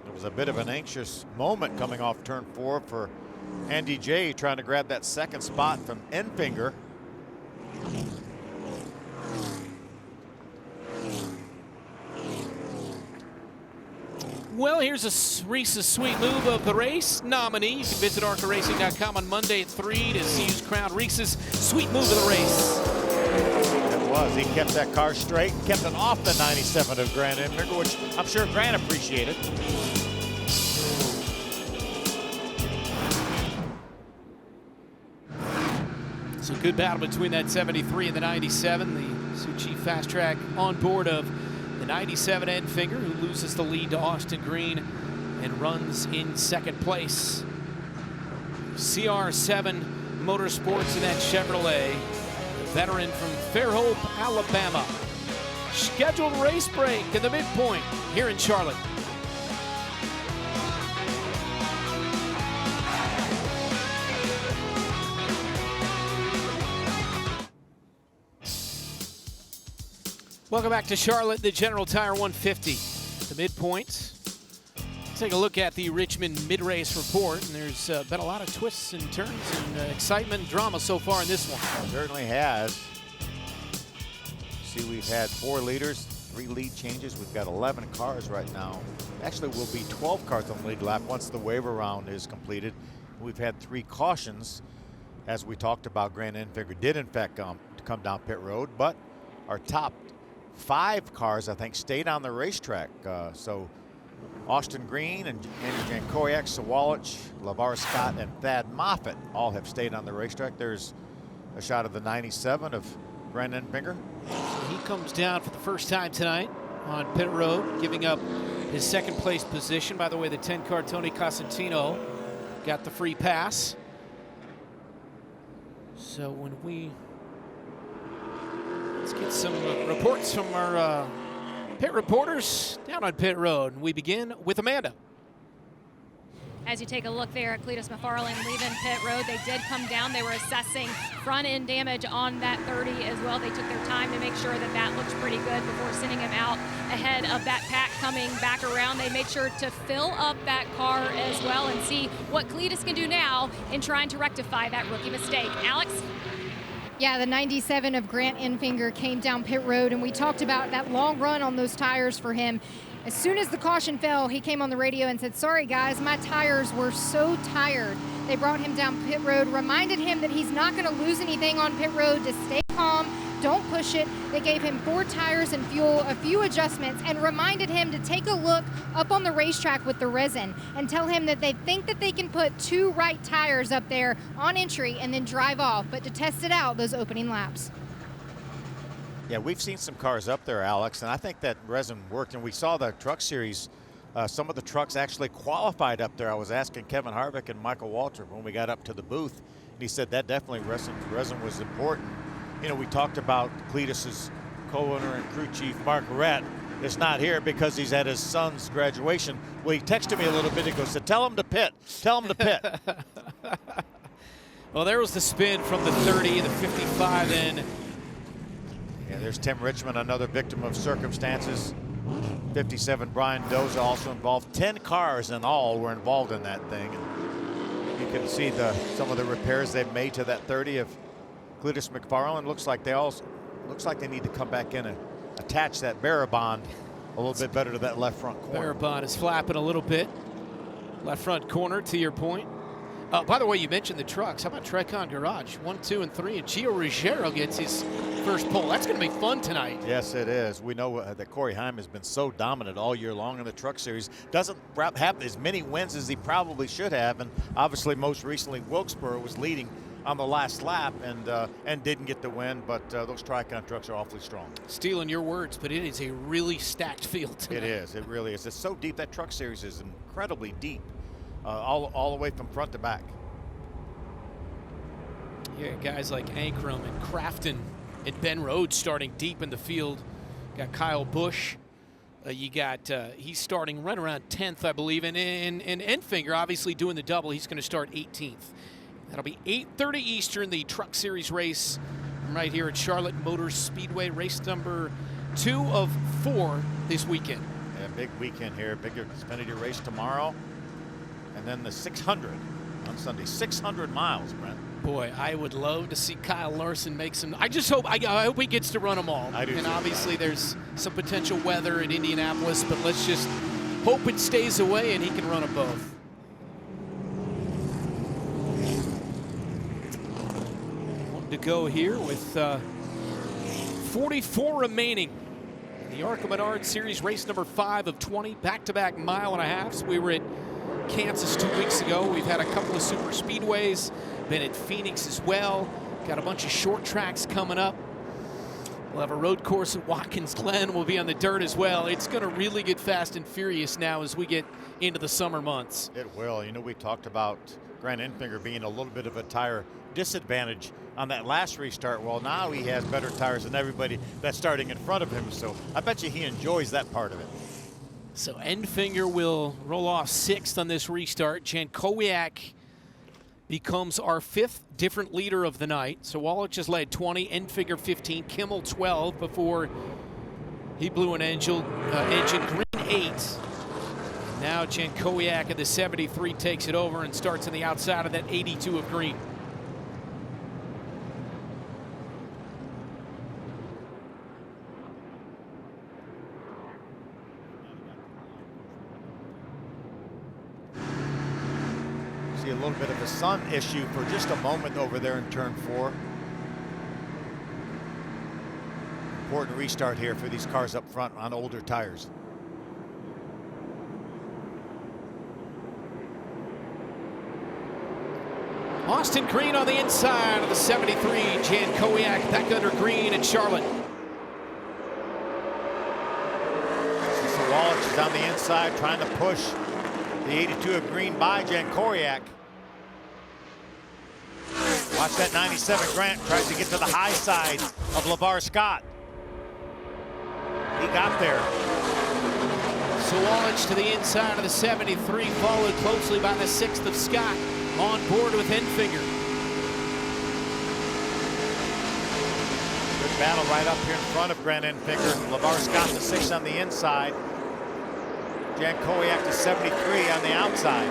It was a bit of an anxious moment coming off turn 4 for Andy J, trying to grab that second spot from Enfinger. Well, here's Reese's Sweet Move of the race nominee. You can visit ARCARacing.com on Monday at 3 to see who's crowned Reese's Sweet Move of the race. It was. He kept that car straight, kept it off the 97 of Grant Enfinger, which I'm sure Grant appreciated. So good battle between that 73 and the 97. The Solich fast track on board of the 97 Enfinger, who loses the lead to Austin Green and runs in second place. CR7 Motorsports in that Chevrolet, a veteran from Fairhope, Alabama. Scheduled race break at the midpoint here in Charlotte. Welcome back to Charlotte, the General Tire 150. At the midpoint, take a look at the Richmond mid-race report, and there's been a lot of twists and turns and excitement and drama so far in this one. It certainly has. See, we've had 4 leaders, 3 lead changes. We've got 11 cars right now. Actually, we'll be 12 cars on the lead lap once the waiver round is completed. We've had 3 cautions. As we talked about, Grant Enfinger did, in fact, come down pit road, but our top 5 cars, I think, stayed on the racetrack. So Austin Green and Jan Kowiak, Solich, Lavar Scott, and Thad Moffitt all have stayed on the racetrack. There's a shot of the 97 of Grant Enfinger. So he comes down for the first time tonight on pit road, giving up his second place position. By the way, the 10 car Tony Cosentino got the free pass. So when let's get some reports from our pit reporters down on pit road. We begin with Amanda. As you take a look there at Cletus McFarland leaving pit road, they did come down. They were assessing front end damage on that 30 as well. They took their time to make sure that that looked pretty good before sending him out ahead of that pack coming back around. They made sure to fill up that car as well and see what Cletus can do now in trying to rectify that rookie mistake. Alex? Yeah, the 97 of Grant Enfinger came down pit road, and we talked about that long run on those tires for him. As soon as the caution fell, he came on the radio and said, "Sorry guys, my tires were so tired." They brought him down pit road, reminded him that he's not going to lose anything on pit road, to stay calm, don't push it. They gave him 4 tires and fuel, a few adjustments, and reminded him to take a look up on the racetrack with the resin and tell him that they think that they can put 2 right tires up there on entry and then drive off, but to test it out those opening laps. Yeah, we've seen some cars up there, Alex, and I think that resin worked. And we saw the truck series, some of the trucks actually qualified up there. I was asking Kevin Harvick and Michael Walter when we got up to the booth, and he said that definitely resin was important. You know, we talked about Cletus's co-owner and crew chief, Mark Rett, is not here because he's at his son's graduation. Well, he texted me a little bit. He goes, tell him to pit. Tell him to pit. Well, there was the spin from the 30 and the 55 then. Yeah, there's Tim Richmond, another victim of circumstances. 57, Brian Doza also involved. 10 cars in all were involved in that thing. And you can see some of the repairs they've made to that 30 of Cletus McFarland. Looks like they need to come back in and attach that bearer bond a little bit better to that left front corner. Bearer bond is flapping a little bit. Left front corner, to your point. By the way, you mentioned the trucks. How about Tricon Garage? 1, 2, and 3, and Gio Ruggiero gets his first pole. That's going to be fun tonight. Yes, it is. We know that Corey Heim has been so dominant all year long in the Truck Series. Doesn't have as many wins as he probably should have, and obviously most recently Wilkesboro was leading on the last lap and didn't get the win, but those Tricon trucks are awfully strong. Stealing your words, but it is a really stacked field tonight. It is. It really is. It's so deep. That Truck Series is incredibly deep, all the way from front to back. Yeah, guys like Ankrum and Crafton and Ben Rhodes starting deep in the field. Got Kyle Busch. You got he's starting right around 10th, I believe, and Enfinger obviously doing the double. He's going to start 18th. That'll be 8:30 Eastern, the Truck Series race right here at Charlotte Motor Speedway, race number 2 of 4 this weekend. Yeah, big weekend here. Big Xfinity race tomorrow, and then the 600 on Sunday. 600 miles, Brent. Boy, I would love to see Kyle Larson make some. I just hope. I hope he gets to run them all. I do. And obviously, there's some potential weather in Indianapolis, but let's just hope it stays away and he can run them both. One to go here with 44 remaining. The ARCA Menards Series race number 5 of 20, back-to-back mile-and-a-halves. We were at Kansas 2 weeks ago. We've had a couple of super speedways. Been at Phoenix as well. Got a bunch of short tracks coming up. We'll have a road course at Watkins Glen. We'll be on the dirt as well. It's going to really get fast and furious now as we get into the summer months. It will. You know, we talked about Grant Enfinger being a little bit of a tire disadvantage on that last restart. Well, now he has better tires than everybody that's starting in front of him. So I bet you he enjoys that part of it. So Enfinger will roll off 6th on this restart. Jankowiak becomes our 5th different leader of the night. So Solich has led 20, Enfinger 15, Kimmel 12 before he blew an engine. Green 8. Now Jankowiak at the 73 takes it over and starts on the outside of that 82 of Green. A little bit of a sun issue for just a moment over there in turn 4. Important restart here for these cars up front on older tires. Austin Green on the inside of the 73. Jankowiak back under Green at Charlotte. Solich is on the inside trying to push the 82 of Green by Jankowiak. Watch that 97 Grant tries to get to the high side of Lavar Scott. He got there. Solich to the inside of the 73, followed closely by the 6th of Scott, on board with Enfinger. Good battle right up here in front of Grant Enfinger. Lavar Scott the 6th on the inside. Jankowiak to 73 on the outside.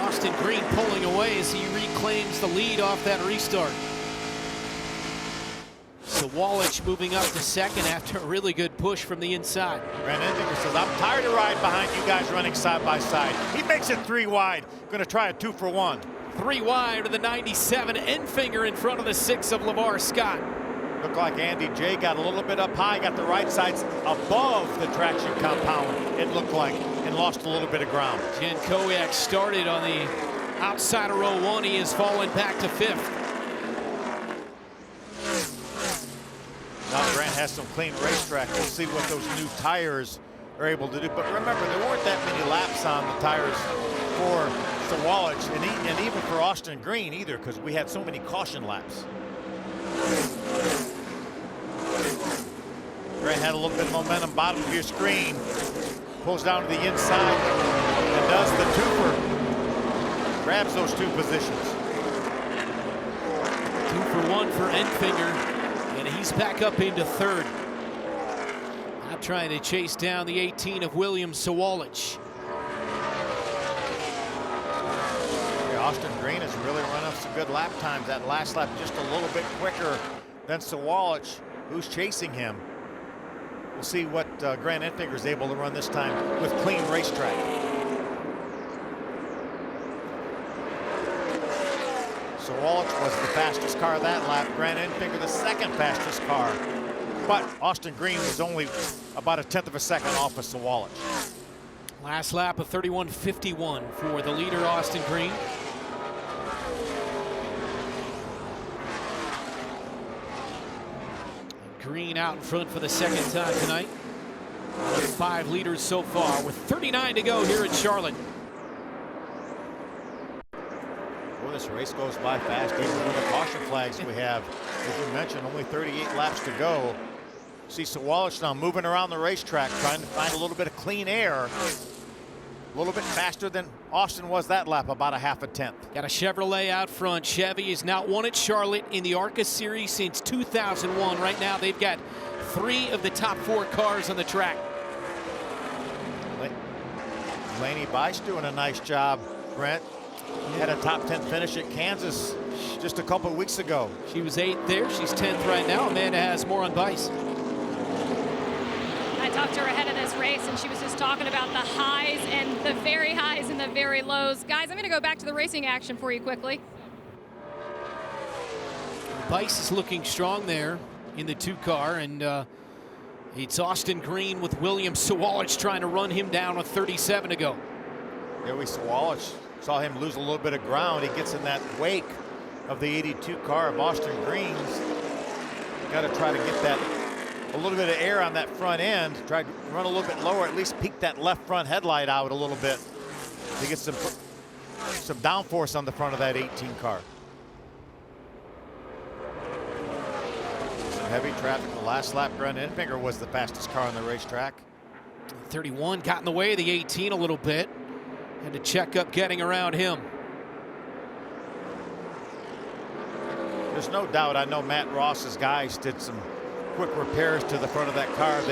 Austin Green pulling away as he reclaims the lead off that restart. Solich moving up to 2nd after a really good push from the inside. Grant Enfinger says, I'm tired of riding behind you guys running side by side. He makes it 3 wide. Going to try a 2 for 1. 3 wide with the 97. Enfinger in front of the 6 of Lavar Scott. Looked like Andy J got a little bit up high, got the right sides above the traction compound, it looked like, and lost a little bit of ground. Jankowiak started on the outside of row 1. He has fallen back to 5th. Now Grant has some clean racetrack. We'll see what those new tires are able to do. But remember, there weren't that many laps on the tires for Solich and even for Austin Green either, because we had so many caution laps. Grant had a little bit of momentum, bottom of your screen. Pulls down to the inside and does the twofer. Grabs those 2 positions. 2 for 1 for Enfinger, and he's back up into 3rd. Now trying to chase down the 18 of William Solich. Austin Green has really run up some good lap times. That last lap just a little bit quicker than Solich, who's chasing him. We'll see what Grant Enfinger is able to run this time with clean racetrack. Solich was the fastest car that lap. Grant Enfinger the second fastest car. But Austin Green was only about a 1/10 of a second off of Solich. Last lap of 31.51 for the leader, Austin Green. Green out in front for the second time tonight. 5 leaders so far with 39 to go here at Charlotte. Well, this race goes by fast, even with the caution flags we have. As you mentioned, only 38 laps to go. See Solich now moving around the racetrack, trying to find a little bit of clean air. A little bit faster than Austin was that lap, about a 1/2 Got a Chevrolet out front. Chevy has not won at Charlotte in the ARCA Series since 2001. Right now, they've got 3 of the top 4 cars on the track. Laney Bice doing a nice job, Brent. Had a top 10 finish at Kansas just a couple of weeks ago. She was 8th there. She's 10th right now. Amanda has more on Bice. I talked to her ahead of this race, and she was just talking about the highs and the very highs and the very lows. Guys, I'm going to go back to the racing action for you quickly. Bice is looking strong there in the 2 car, and it's Austin Green with William Solich trying to run him down with 37 to go. Yeah, we Solich saw him lose a little bit of ground. He gets in that wake of the 82 car of Austin Green's. Got to try to get that a little bit of air on that front end. Try to run a little bit lower, at least peek that left front headlight out a little bit to get some downforce on the front of that 18 car. Some heavy traffic. The last lap, Grant Enfinger was the fastest car on the racetrack. 31 got in the way of the 18 a little bit. Had to check up getting around him. There's no doubt, I know Matt Ross's guys did some quick repairs to the front of that car.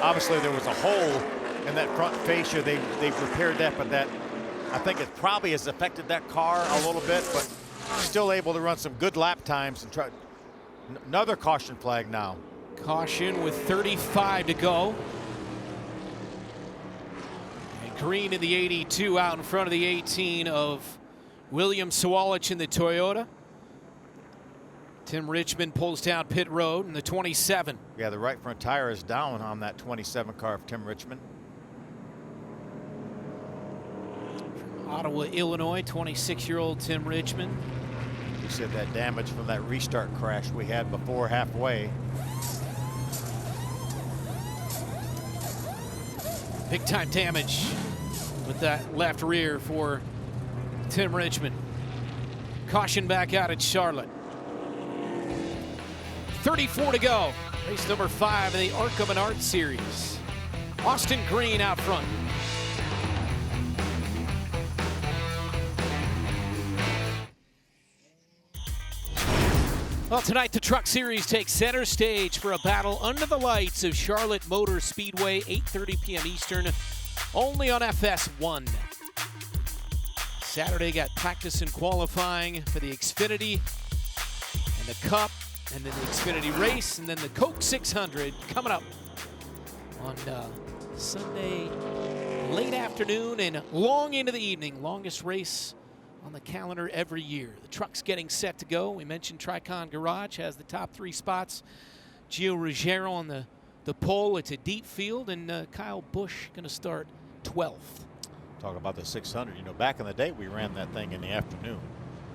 Obviously there was a hole in that front fascia. They've repaired that, but that I think it probably has affected that car a little bit, but still able to run some good lap times and try. Another caution flag now. Caution with 35 to go. And Green in the 82 out in front of the 18 of William Solich in the Toyota. Tim Richmond pulls down pit road in the 27. Yeah, the right front tire is down on that 27 car of Tim Richmond. From Ottawa, Illinois, 26-year-old Tim Richmond. He said that damage from that restart crash we had before halfway. Big time damage with that left rear for Tim Richmond. Caution back out at Charlotte. 34 to go. Race number 5 in the ARCA Menards series. Austin Green out front. Well, tonight the Truck Series takes center stage for a battle under the lights of Charlotte Motor Speedway, 8:30 p.m. Eastern, only on FS1. Saturday got practice and qualifying for the Xfinity and the Cup, and then the Xfinity race, and then the Coke 600 coming up on Sunday late afternoon and long into the evening. Longest race on the calendar every year. The truck's getting set to go. We mentioned Tricon Garage has the top 3 spots. Gio Ruggiero on the pole. It's a deep field, and Kyle Busch going to start 12th. Talk about the 600. You know, back in the day, we ran that thing in the afternoon.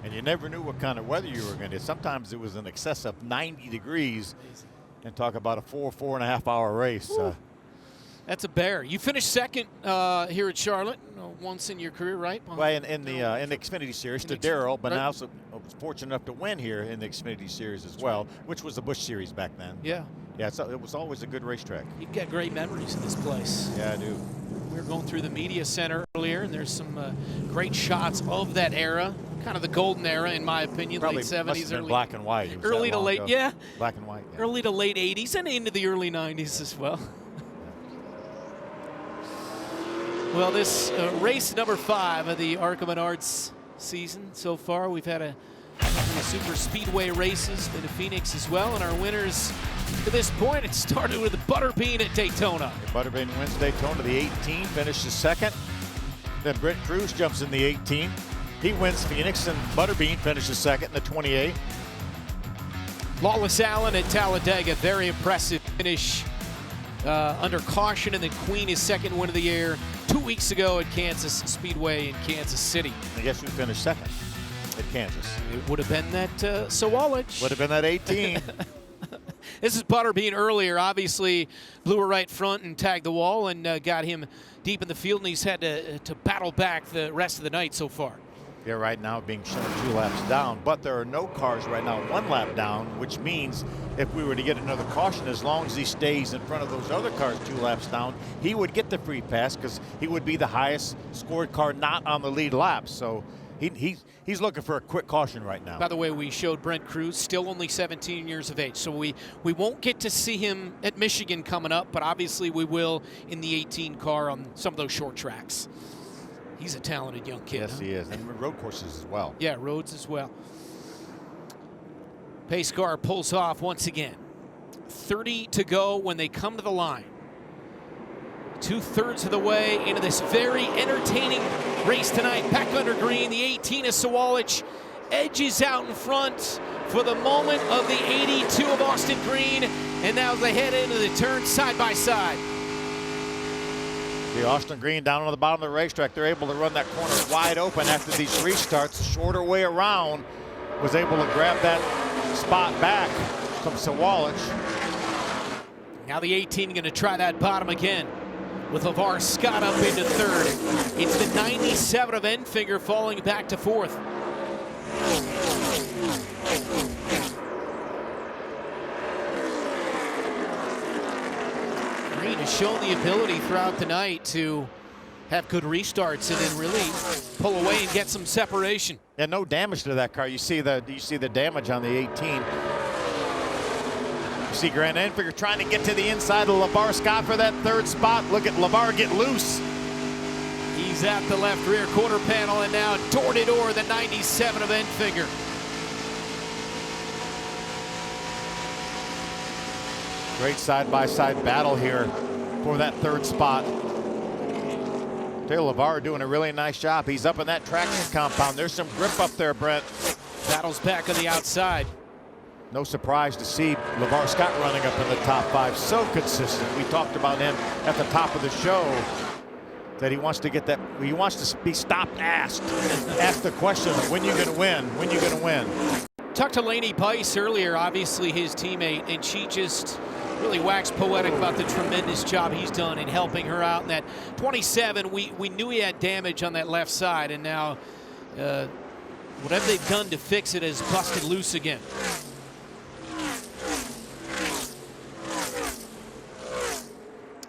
And you never knew what kind of weather you were going to get. Sometimes it was in excess of 90 degrees. And talk about a 4.5 hour race. That's a bear. You finished second here at Charlotte once in your career, right? Well, in the Xfinity Series to Darrell, but I also was fortunate enough to win here in the Xfinity Series as well, which was the Busch Series back then. Yeah. Yeah, it was always a good racetrack. You've got great memories of this place. Yeah, I do. We were going through the media center earlier, and there's some great shots of that era, kind of the golden era, in my opinion. Probably late 70s, early black and white. Early to late, yeah. Black and white. Yeah. Early to late 80s and into the early 90s as well. Well, this race number 5 of the ARCA Menards season so far, we've had a couple of super speedway races, been to Phoenix as well, and our winners to this point, it started with the Butterbean at Daytona. Butterbean wins Daytona, the 18, finishes second. Then Brent Cruz jumps in the 18. He wins Phoenix, and Butterbean finishes second in the 28. Lawless Allen at Talladega, very impressive finish under caution, and then Queen his second win of the year 2 weeks ago at Kansas Speedway in Kansas City. I guess who finished second at Kansas? It would have been that Solich. Would have been that 18. This is Butterbean earlier, obviously blew her right front and tagged the wall and got him deep in the field, and he's had to battle back the rest of the night so far. Yeah, right now being shown 2 laps down, but there are no cars right now 1 lap down, which means if we were to get another caution, as long as he stays in front of those other cars 2 laps down, he would get the free pass because he would be the highest scored car not on the lead lap. So he's looking for a quick caution right now. By the way, we showed Brent Cruz, still only 17 years of age, so we won't get to see him at Michigan coming up, but obviously we will in the 18 car on some of those short tracks. He's a talented young kid. Yes, he is, and road courses as well. Yeah, roads as well. Pace car pulls off once again. 30 to go when they come to the line. 2/3 of the way into this very entertaining race tonight. Back under green, the 18 of Solich edges out in front for the moment of the 82 of Austin Green, and now they head into the turn side by side. The Austin Green down on the bottom of the racetrack, they're able to run that corner wide open after these restarts. Shorter way around, was able to grab that spot back from Solich. Now the 18 going to try that bottom again with Lavar Scott up into third. It's the 97 of Enfinger falling back to fourth. Green has shown the ability throughout the night to have good restarts and then really pull away and get some separation. And no damage to that car. You see the damage on the 18. You see Grant Enfinger trying to get to the inside of Lavar Scott for that third spot. Look at Lavar get loose. He's at the left rear quarter panel, and now door-to-door the 97 of Enfinger. Great side-by-side battle here for that third spot. Taylor Lavar doing a really nice job. He's up in that traction compound. There's some grip up there, Brent. Battles back on the outside. No surprise to see Lavar Scott running up in the top 5. So consistent. We talked about him at the top of the show, that he wants to get that, he wants to be stopped, asked the question of when you going to win, when you going to win. Talked to Lainey Bice earlier, obviously his teammate, and she just really waxed poetic about the tremendous job he's done in helping her out in that 27. We knew he had damage on that left side, and now whatever they've done to fix it has busted loose again.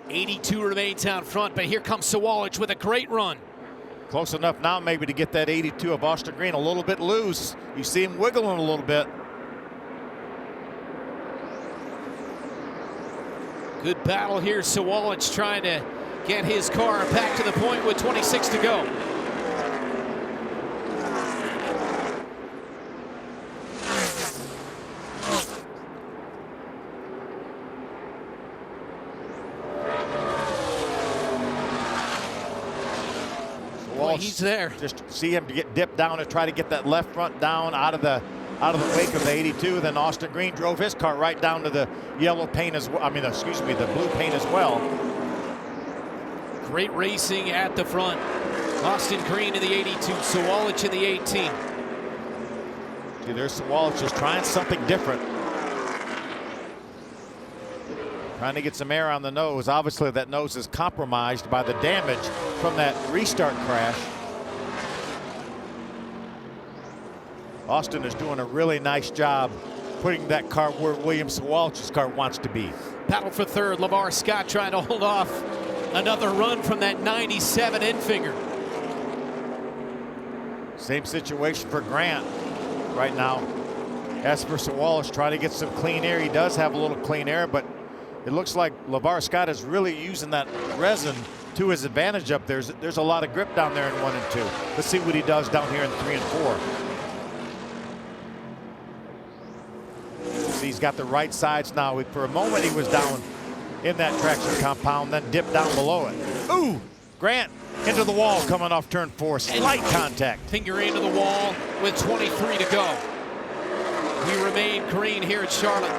'82 remains out front, but here comes Solich with a great run. Close enough now maybe to get that 82 of Austin Green a little bit loose. You see him wiggling a little bit. Good battle here. Solich trying to get his car back to the point with 26 to go. He's there. Just see him get dipped down and try to get that left front down out of the wake of the 82. Then Austin Green drove his car right down to the yellow paint as well. I mean, excuse me, the blue paint as well. Great racing at the front. Austin Green in the 82, Solich in the 18. See, there's Solich just trying something different. Trying to get some air on the nose. Obviously, that nose is compromised by the damage from that restart crash. Austin is doing a really nice job putting that car where William Sawalich's car wants to be. Battle for third. Lavar Scott trying to hold off another run from that 97 Enfinger. Same situation for Grant right now. As for Solich, trying to get some clean air. He does have a little clean air, but it looks like Lavar Scott is really using that resin to his advantage up there. There's a lot of grip down there in 1 and 2. Let's see what he does down here in 3 and 4. See, he's got the right sides now. For a moment, he was down in that traction compound, then dipped down below it. Ooh! Grant into the wall coming off turn 4. Slight contact. Finger into the wall with 23 to go. We remain green here at Charlotte.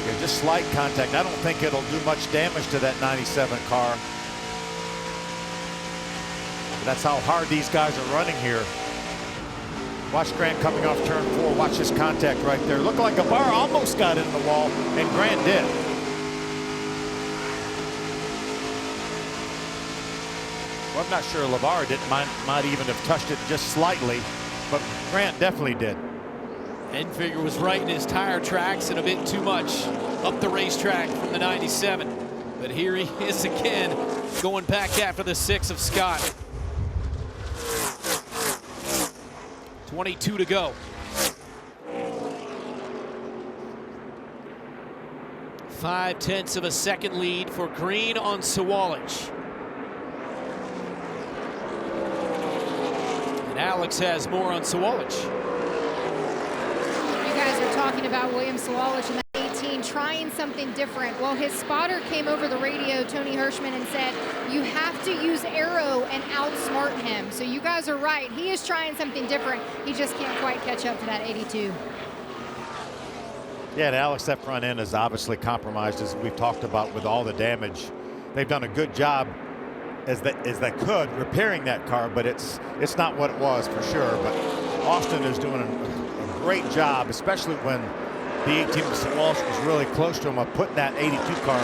Yeah, just slight contact. I don't think it'll do much damage to that 97 car. But that's how hard these guys are running here. Watch Grant coming off turn 4. Watch this contact right there. Looked like Lavar almost got into the wall, and Grant did. Well, I'm not sure Lavar might even have touched it just slightly, but Grant definitely did. Enfinger was right in his tire tracks and a bit too much up the racetrack from the 97. But here he is again, going back after the 6 of Scott. 22 to go. 0.5 of a second lead for Green on Solich. And Alex has more on Solich. You guys are talking about William Solich in that 18 trying something different. Well, his spotter came over the radio, Tony Hirschman, and said, you have to use aero and outsmart him. So you guys are right. He is trying something different. He just can't quite catch up to that 82. Yeah, and Alex, that front end is obviously compromised, as we've talked about with all the damage. They've done a good job as they could repairing that car, but it's not what it was for sure. But Austin is doing a great job, especially when the 18 of Solich was really close to him, of putting that 82 car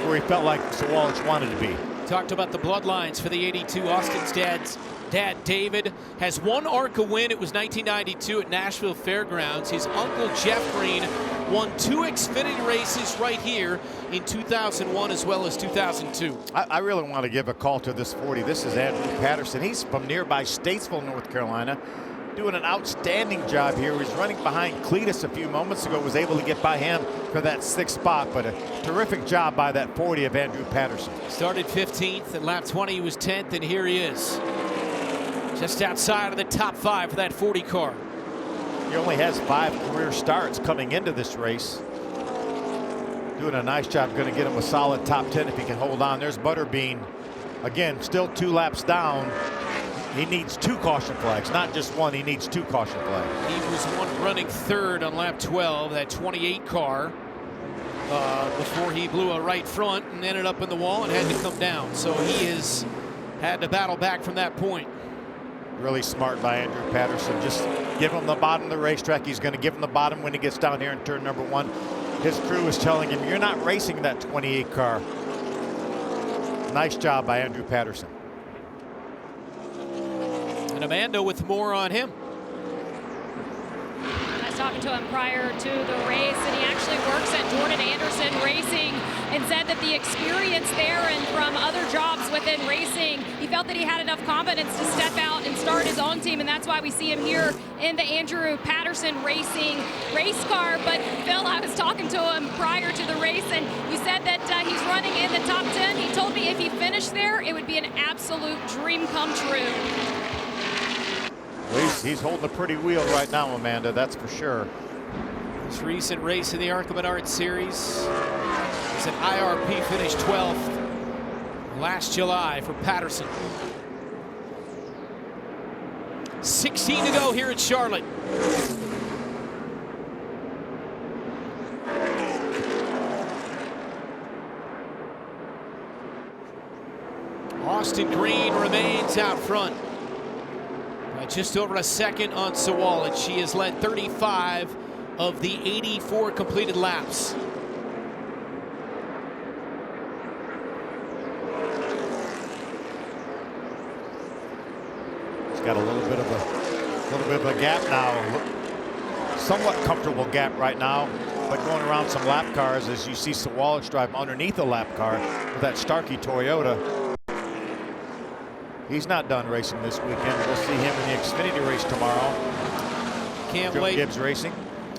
where he felt like Solich wanted to be. Talked about the bloodlines for the 82. Austin's dad, David, has one ARCA win. It was 1992 at Nashville Fairgrounds. His uncle, Jeff Green, won 2 Xfinity races right here in 2001 as well as 2002. I really want to give a call to this 40. This is Andrew Patterson. He's from nearby Statesville, North Carolina, doing an outstanding job here. He's running behind Cletus a few moments ago, was able to get by him for that 6th spot, but a terrific job by that 40 of Andrew Patterson. Started 15th, and lap 20 he was 10th, and here he is. Just outside of the top 5 for that 40 car. He only has 5 career starts coming into this race. Doing a nice job, going to get him a solid top 10 if he can hold on. There's Butterbean, again, still 2 laps down. He needs 2 caution flags, not just 1. He needs 2 caution flags. He was running 3rd on lap 12, that 28 car, before he blew a right front and ended up in the wall and had to come down. So he has had to battle back from that point. Really smart by Andrew Patterson. Just give him the bottom of the racetrack. He's going to give him the bottom when he gets down here in turn number 1. His crew is telling him, you're not racing that 28 car. Nice job by Andrew Patterson. And Amanda with more on him. I was talking to him prior to the race, and he actually works at Jordan Anderson Racing, and said that the experience there and from other jobs within racing, he felt that he had enough confidence to step out and start his own team, and that's why we see him here in the Andrew Patterson Racing race car. But Phil, I was talking to him prior to the race, and you said that he's running in the top 10. He told me if he finished there, it would be an absolute dream come true. He's holding a pretty wheel right now, Amanda, that's for sure. This recent race in the ARCA Menards Series is an IRP finish 12th last July for Patterson. 16 to go here at Charlotte. Austin Green remains out front. Just over a second on Solich. She has led 35 of the 84 completed laps. He's got a little bit of a gap now. Somewhat comfortable gap right now, but going around some lap cars as you see Solich drive underneath a lap car with that Starkey Toyota. He's not done racing this weekend. We'll see him in the Xfinity race tomorrow. Can't Joe wait. Gibbs Racing.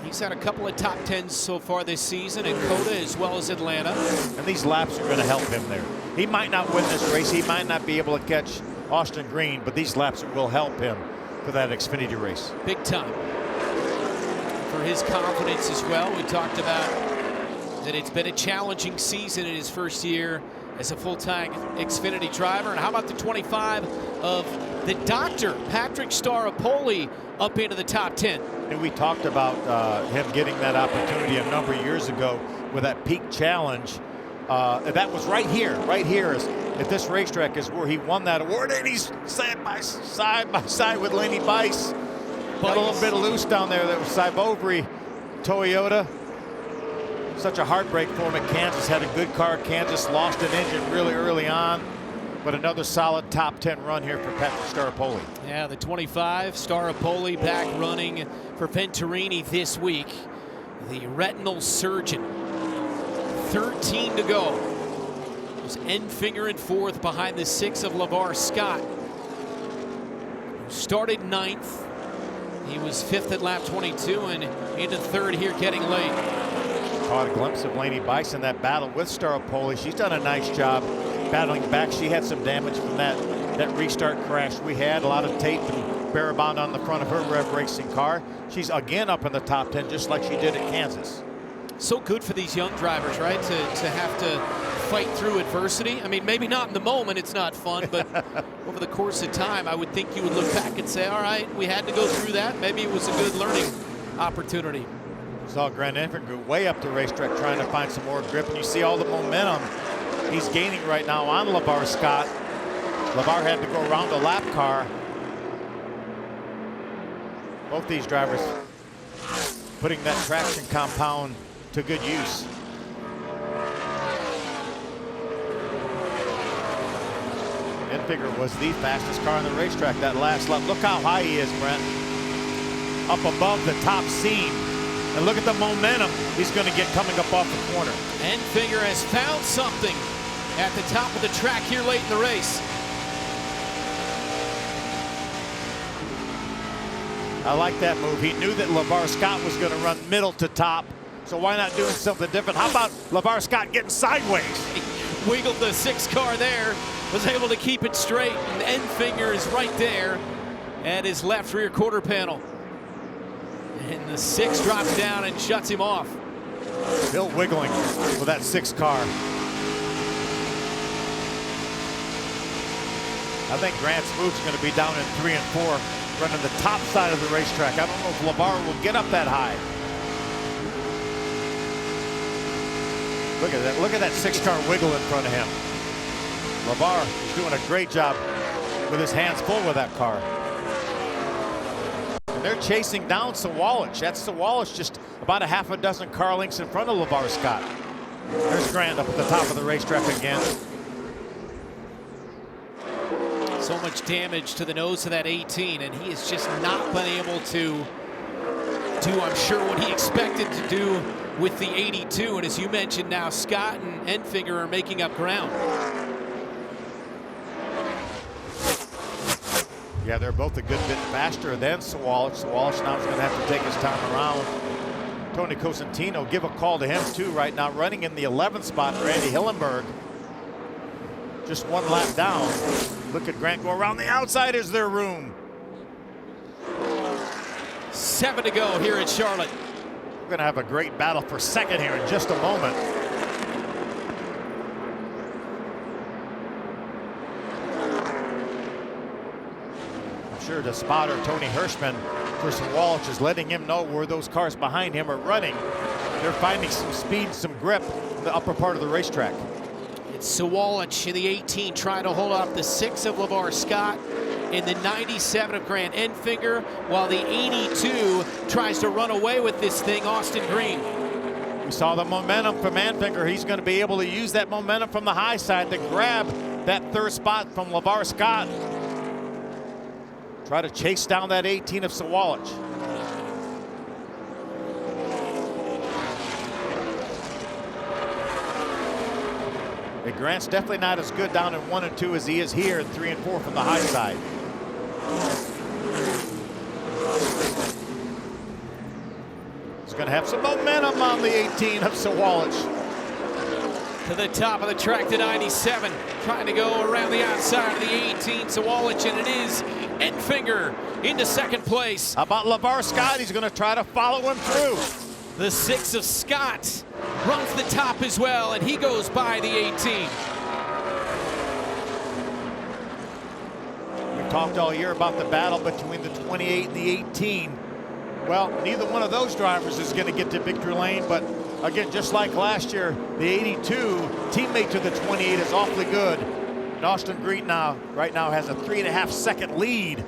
He's had a couple of top 10s so far this season in COTA as well as Atlanta. And these laps are going to help him there. He might not win this race. He might not be able to catch Austin Green, but these laps will help him for that Xfinity race. Big time. For his confidence as well. We talked about that it's been a challenging season in his first year as a full-time Xfinity driver. And how about the 25 of the Doctor, Patrick Staropoli, up into the top 10. And we talked about him getting that opportunity a number of years ago with that Peak Challenge. That was right here at this racetrack is where he won that award, and he's side by side with Laney Bice. Got a little bit of loose down there. That was Sibovri Toyota. Such a heartbreak for him at Kansas. Had a good car at Kansas, lost an engine really early on. But another solid top 10 run here for Patrick Staropoli. Yeah, the 25, Staropoli back running for Venturini this week. The retinal surgeon. 13 to go. There's Enfinger in fourth behind the 6 of Lavar Scott, who started 9th. He was 5th at lap 22 and into 3rd here getting late. Caught a glimpse of Laney Bice in that battle with Staropoli. She's done a nice job battling back. She had some damage from that restart crash we had. A lot of tape and Barabond on the front of her Rev Racing car. She's again up in the top 10 just like she did at Kansas. So good for these young drivers, right? To have to fight through adversity. I mean, maybe not in the moment, it's not fun, but over the course of time, I would think you would look back and say, all right, we had to go through that. Maybe it was a good learning opportunity. Saw Grant Enfinger way up the racetrack trying to find some more grip, and you see all the momentum he's gaining right now on Lavar Scott. Lavar had to go around the lap car. Both these drivers putting that traction compound to good use. Enfinger was the fastest car on the racetrack that last lap. Look how high he is, Brent. Up above the top seam. And look at the momentum he's going to get coming up off the corner. Enfinger has found something at the top of the track here late in the race. I like that move. He knew that Lavar Scott was going to run middle to top. So why not doing something different? How about Lavar Scott getting sideways? He wiggled the 6 car there, was able to keep it straight, and Enfinger is right there at his left rear quarter panel. And the 6 drops down and shuts him off. Still wiggling with that 6 car. I think Grant's move's going to be down in 3 and 4, running the top side of the racetrack. I don't know if Lavar will get up that high. Look at that. Look at that 6 car wiggle in front of him. Lavar is doing a great job with his hands full with that car. And they're chasing down Solich. That's Solich just about a half a dozen car lengths in front of Lavar Scott. There's Grant up at the top of the racetrack again. So much damage to the nose of that 18, and he has just not been able to do, I'm sure, what he expected to do with the 82. And as you mentioned, now Scott and Enfinger are making up ground. Yeah, they're both a good bit faster than Solich. Solich now is going to have to take his time around. Tony Cosentino, give a call to him too right now, running in the 11th spot for Andy Hillenberg. Just 1 lap down. Look at Grant go around the outside. Is there room? 7 to go here at Charlotte. We're going to have a great battle for second here in just a moment. I'm sure the spotter, Tony Hirschman, for Solich is letting him know where those cars behind him are running. They're finding some speed, some grip in the upper part of the racetrack. It's Solich in the 18 trying to hold off the 6 of Lavar Scott in the 97 of Grant Enfinger, while the 82 tries to run away with this thing, Austin Green. We saw the momentum from Enfinger. He's going to be able to use that momentum from the high side to grab that 3rd spot from Lavar Scott. Try to chase down that 18 of Solich. And Grant's definitely not as good down in 1 and 2 as he is here in 3 and 4 from the high side. He's going to have some momentum on the 18 of Solich. To the top of the track to 97, trying to go around the outside of the 18, Solich, and it is Enfinger into 2nd place. How about Lavar Scott? He's going to try to follow him through. The 6 of Scott runs the top as well, and he goes by the 18. talked all year about the battle between the 28 and the 18. Well, neither one of those drivers is going to get to victory lane, but again, just like last year, the 82 teammate to the 28 is awfully good. And Austin Green right now has a 3.5-second lead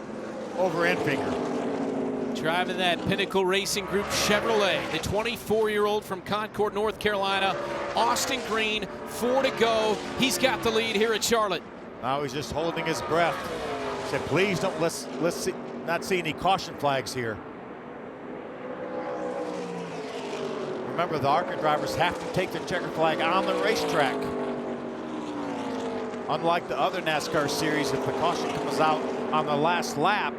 over Enfinger. Driving that Pinnacle Racing Group Chevrolet, the 24-year-old from Concord, North Carolina, Austin Green, 4 to go. He's got the lead here at Charlotte. Now he's just holding his breath. He said, please don't let's not see any caution flags here. Remember, the ARCA drivers have to take the checker flag on the racetrack. Unlike the other NASCAR series, if the caution comes out on the last lap,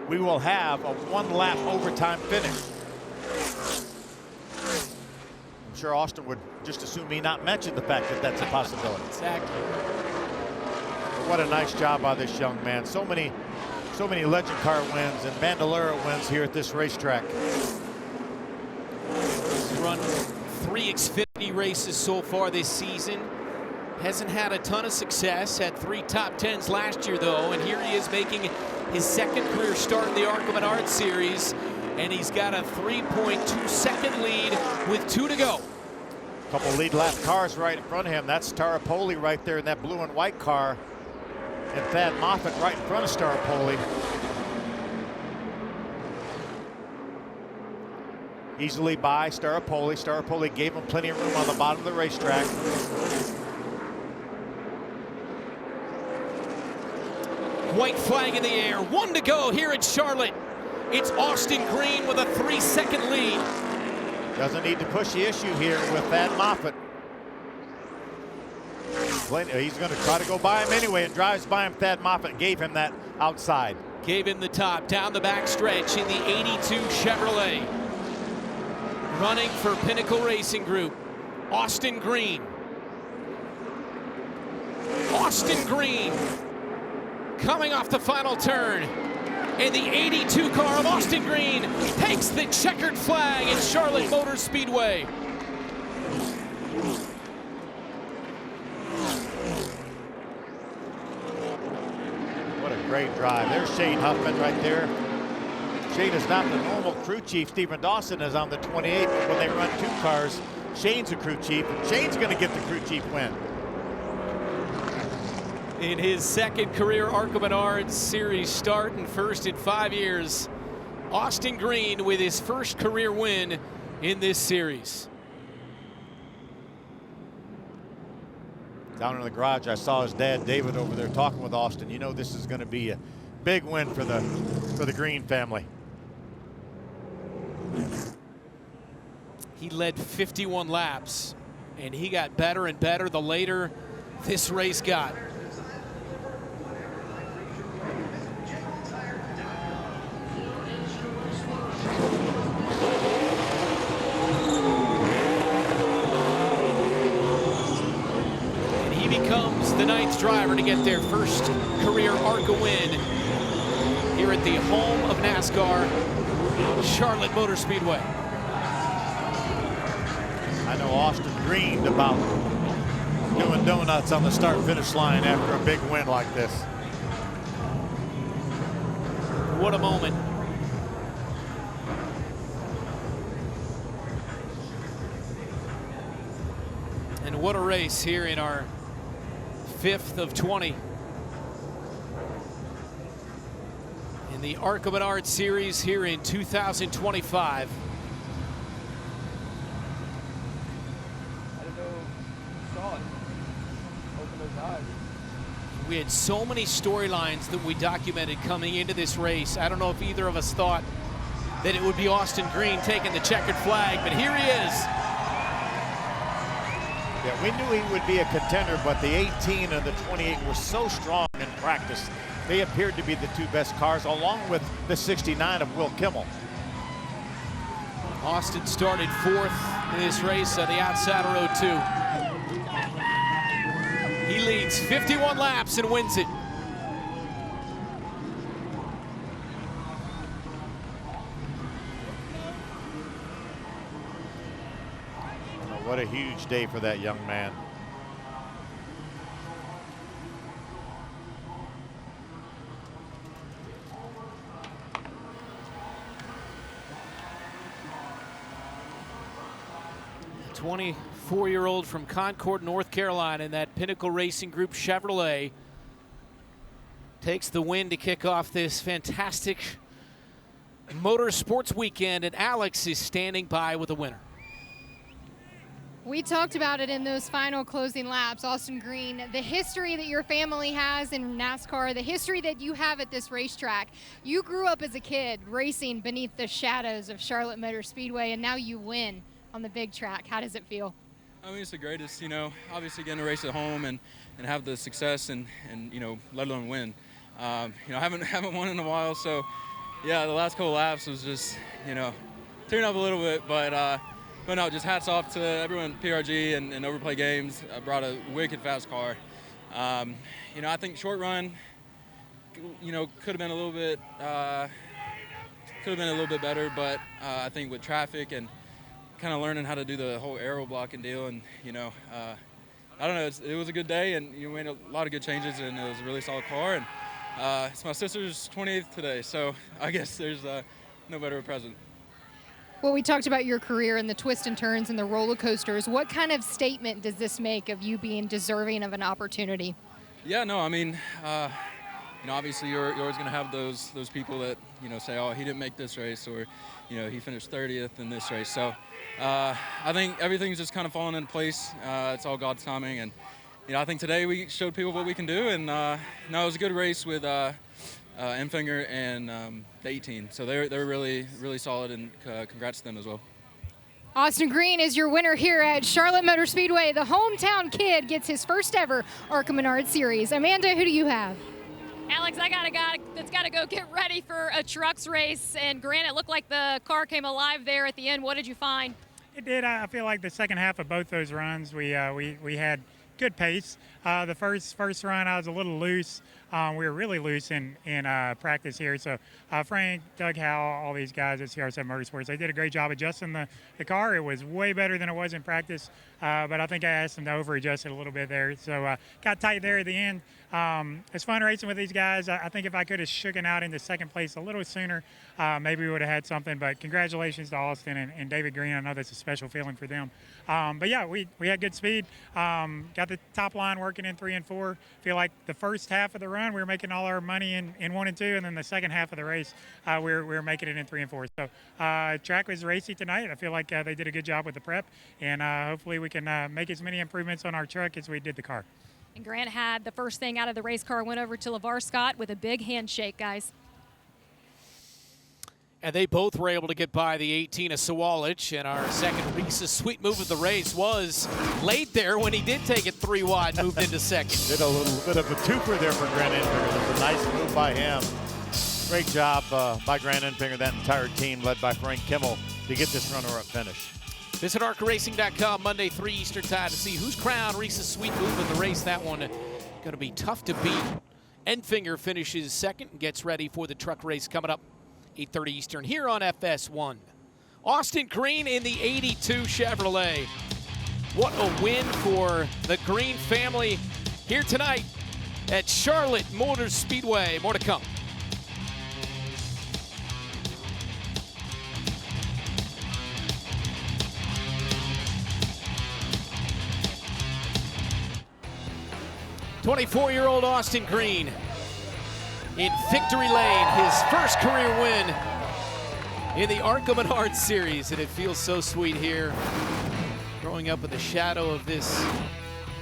we will have a 1-lap overtime finish. I'm sure Austin would just assume me not mention the fact that that's a possibility. Exactly. But what a nice job by this young man. So many legend car wins and Bandolero wins here at this racetrack. He's run 3 Xfinity races so far this season. Hasn't had a ton of success, had 3 top 10s last year though, and here he is making his 2nd career start in the ARCA Menards series, and he's got a 3.2-second lead with 2 to go. Couple lead lap cars right in front of him. That's Staropoli right there in that blue and white car, and Thad Moffitt right in front of Staropoli. Easily by Staropoli. Staropoli gave him plenty of room on the bottom of the racetrack. White flag in the air, 1 to go here at Charlotte. It's Austin Green with a 3-second lead. Doesn't need to push the issue here with Thad Moffitt. He's going to try to go by him anyway, and drives by him. Thad Moffitt gave him that outside. Gave him the top down the back stretch in the 82 Chevrolet. Running for Pinnacle Racing Group, Austin Green. Austin Green coming off the final turn. And the 82 car of Austin Green takes the checkered flag at Charlotte Motor Speedway. What a great drive. There's Shane Huffman right there. Shane is not the normal crew chief. Stephen Dawson is on the 28, but when they run 2 cars, Shane's a crew chief, and Shane's going to get the crew chief win. In his 2nd career ARCA Menards series start and 1st in 5 years, Austin Green with his 1st career win in this series. Down in the garage, I saw his dad, David, over there talking with Austin. You know this is going to be a big win for the Green family. He led 51 laps, and he got better and better the later this race got. And he becomes the 9th driver to get their 1st career ARCA win here at the home of NASCAR, Charlotte Motor Speedway. I know Austin dreamed about doing donuts on the start-finish line after a big win like this. What a moment. And what a race here in our 5th of 20. In the ARCA Menards series here in 2025. We had so many storylines that we documented coming into this race. I don't know if either of us thought that it would be Austin Green taking the checkered flag, but here he is. Yeah, we knew he would be a contender, but the 18 and the 28 were so strong in practice. They appeared to be the 2 best cars, along with the 69 of Will Kimmel. Austin started 4th in this race on the outside of row 2. He leads 51 laps and wins it. What a huge day for that young man. 24-year-old from Concord, North Carolina, in that Pinnacle Racing Group Chevrolet, takes the win to kick off this fantastic motorsports weekend, and Alex is standing by with a winner. We talked about it in those final closing laps, Austin Green, the history that your family has in NASCAR, the history that you have at this racetrack. You grew up as a kid racing beneath the shadows of Charlotte Motor Speedway, and now you win on the big track. How does it feel? I mean, it's the greatest, you know, obviously getting to race at home and have the success and you know, let alone win. You know, I haven't won in a while, so yeah, the last couple laps was just, you know, tearing up a little bit, but no, just hats off to everyone, PRG and Overplay Games. I brought a wicked fast car. You know, I think short run, you know, could have been a little bit better, but I think with traffic and kind of learning how to do the whole aero blocking deal, and you know, I don't know, it was a good day, and you made a lot of good changes, and it was a really solid car. And it's my sister's 28th today, so I guess there's no better present. Well, we talked about your career and the twists and turns and the roller coasters. What kind of statement does this make of you being deserving of an opportunity? Yeah, no, I mean, you know, obviously you're always going to have those people that, you know, say, oh, he didn't make this race, or, you know, he finished 30th in this race. So I think everything's just kind of falling into place. It's all God's timing. And, you know, I think today we showed people what we can do. And, no, it was a good race with Enfinger and the 18. So they're really, really solid, and congrats to them as well. Austin Green is your winner here at Charlotte Motor Speedway. The hometown kid gets his first ever ARCA Menards Series. Amanda, who do you have? Alex, I got a guy that's got to go get ready for a trucks race. And Grant, it looked like the car came alive there at the end. What did you find? It did. I feel like the second half of both those runs, we had good pace. The first run, I was a little loose. We were really loose in practice here. So Frank, Doug Howell, all these guys at CR7 Motorsports, they did a great job adjusting the car. It was way better than it was in practice. But I think I asked them to over-adjust it a little bit there. So got tight there at the end. It's fun racing with these guys. I think if I could have shooken out into second place a little sooner, maybe we would have had something. But congratulations to Austin and David Green. I know that's a special feeling for them. But yeah, we had good speed. Got the top line working in 3 and 4. Feel like the first half of the run, we were making all our money in 1 and 2, and then the second half of the race, we were making it in 3 and 4. So track was racy tonight. I feel like they did a good job with the prep, and hopefully we can make as many improvements on our truck as we did the car. And Grant had the first thing out of the race car, went over to Lavar Scott with a big handshake, guys. And they both were able to get by the 18 of Solich, and our second Reese's sweet move of the race was late there when he did take it 3 wide, moved into second. Did a little bit of a twofer there for Grant Enfinger. It was a nice move by him. Great job by Grant Enfinger, that entire team led by Frank Kimmel to get this runner-up finish. Visit ARCARacing.com Monday 3 Eastern time to see who's crowned Reese's sweet move of the race. That one going to be tough to beat. Enfinger finishes second and gets ready for the truck race coming up 8:30 Eastern here on FS1. Austin Green in the 82 Chevrolet. What a win for the Green family here tonight at Charlotte Motor Speedway. More to come. '24-year-old Austin Green in victory lane, his first career win in the ARCA Menards Series, and it feels so sweet here, growing up in the shadow of this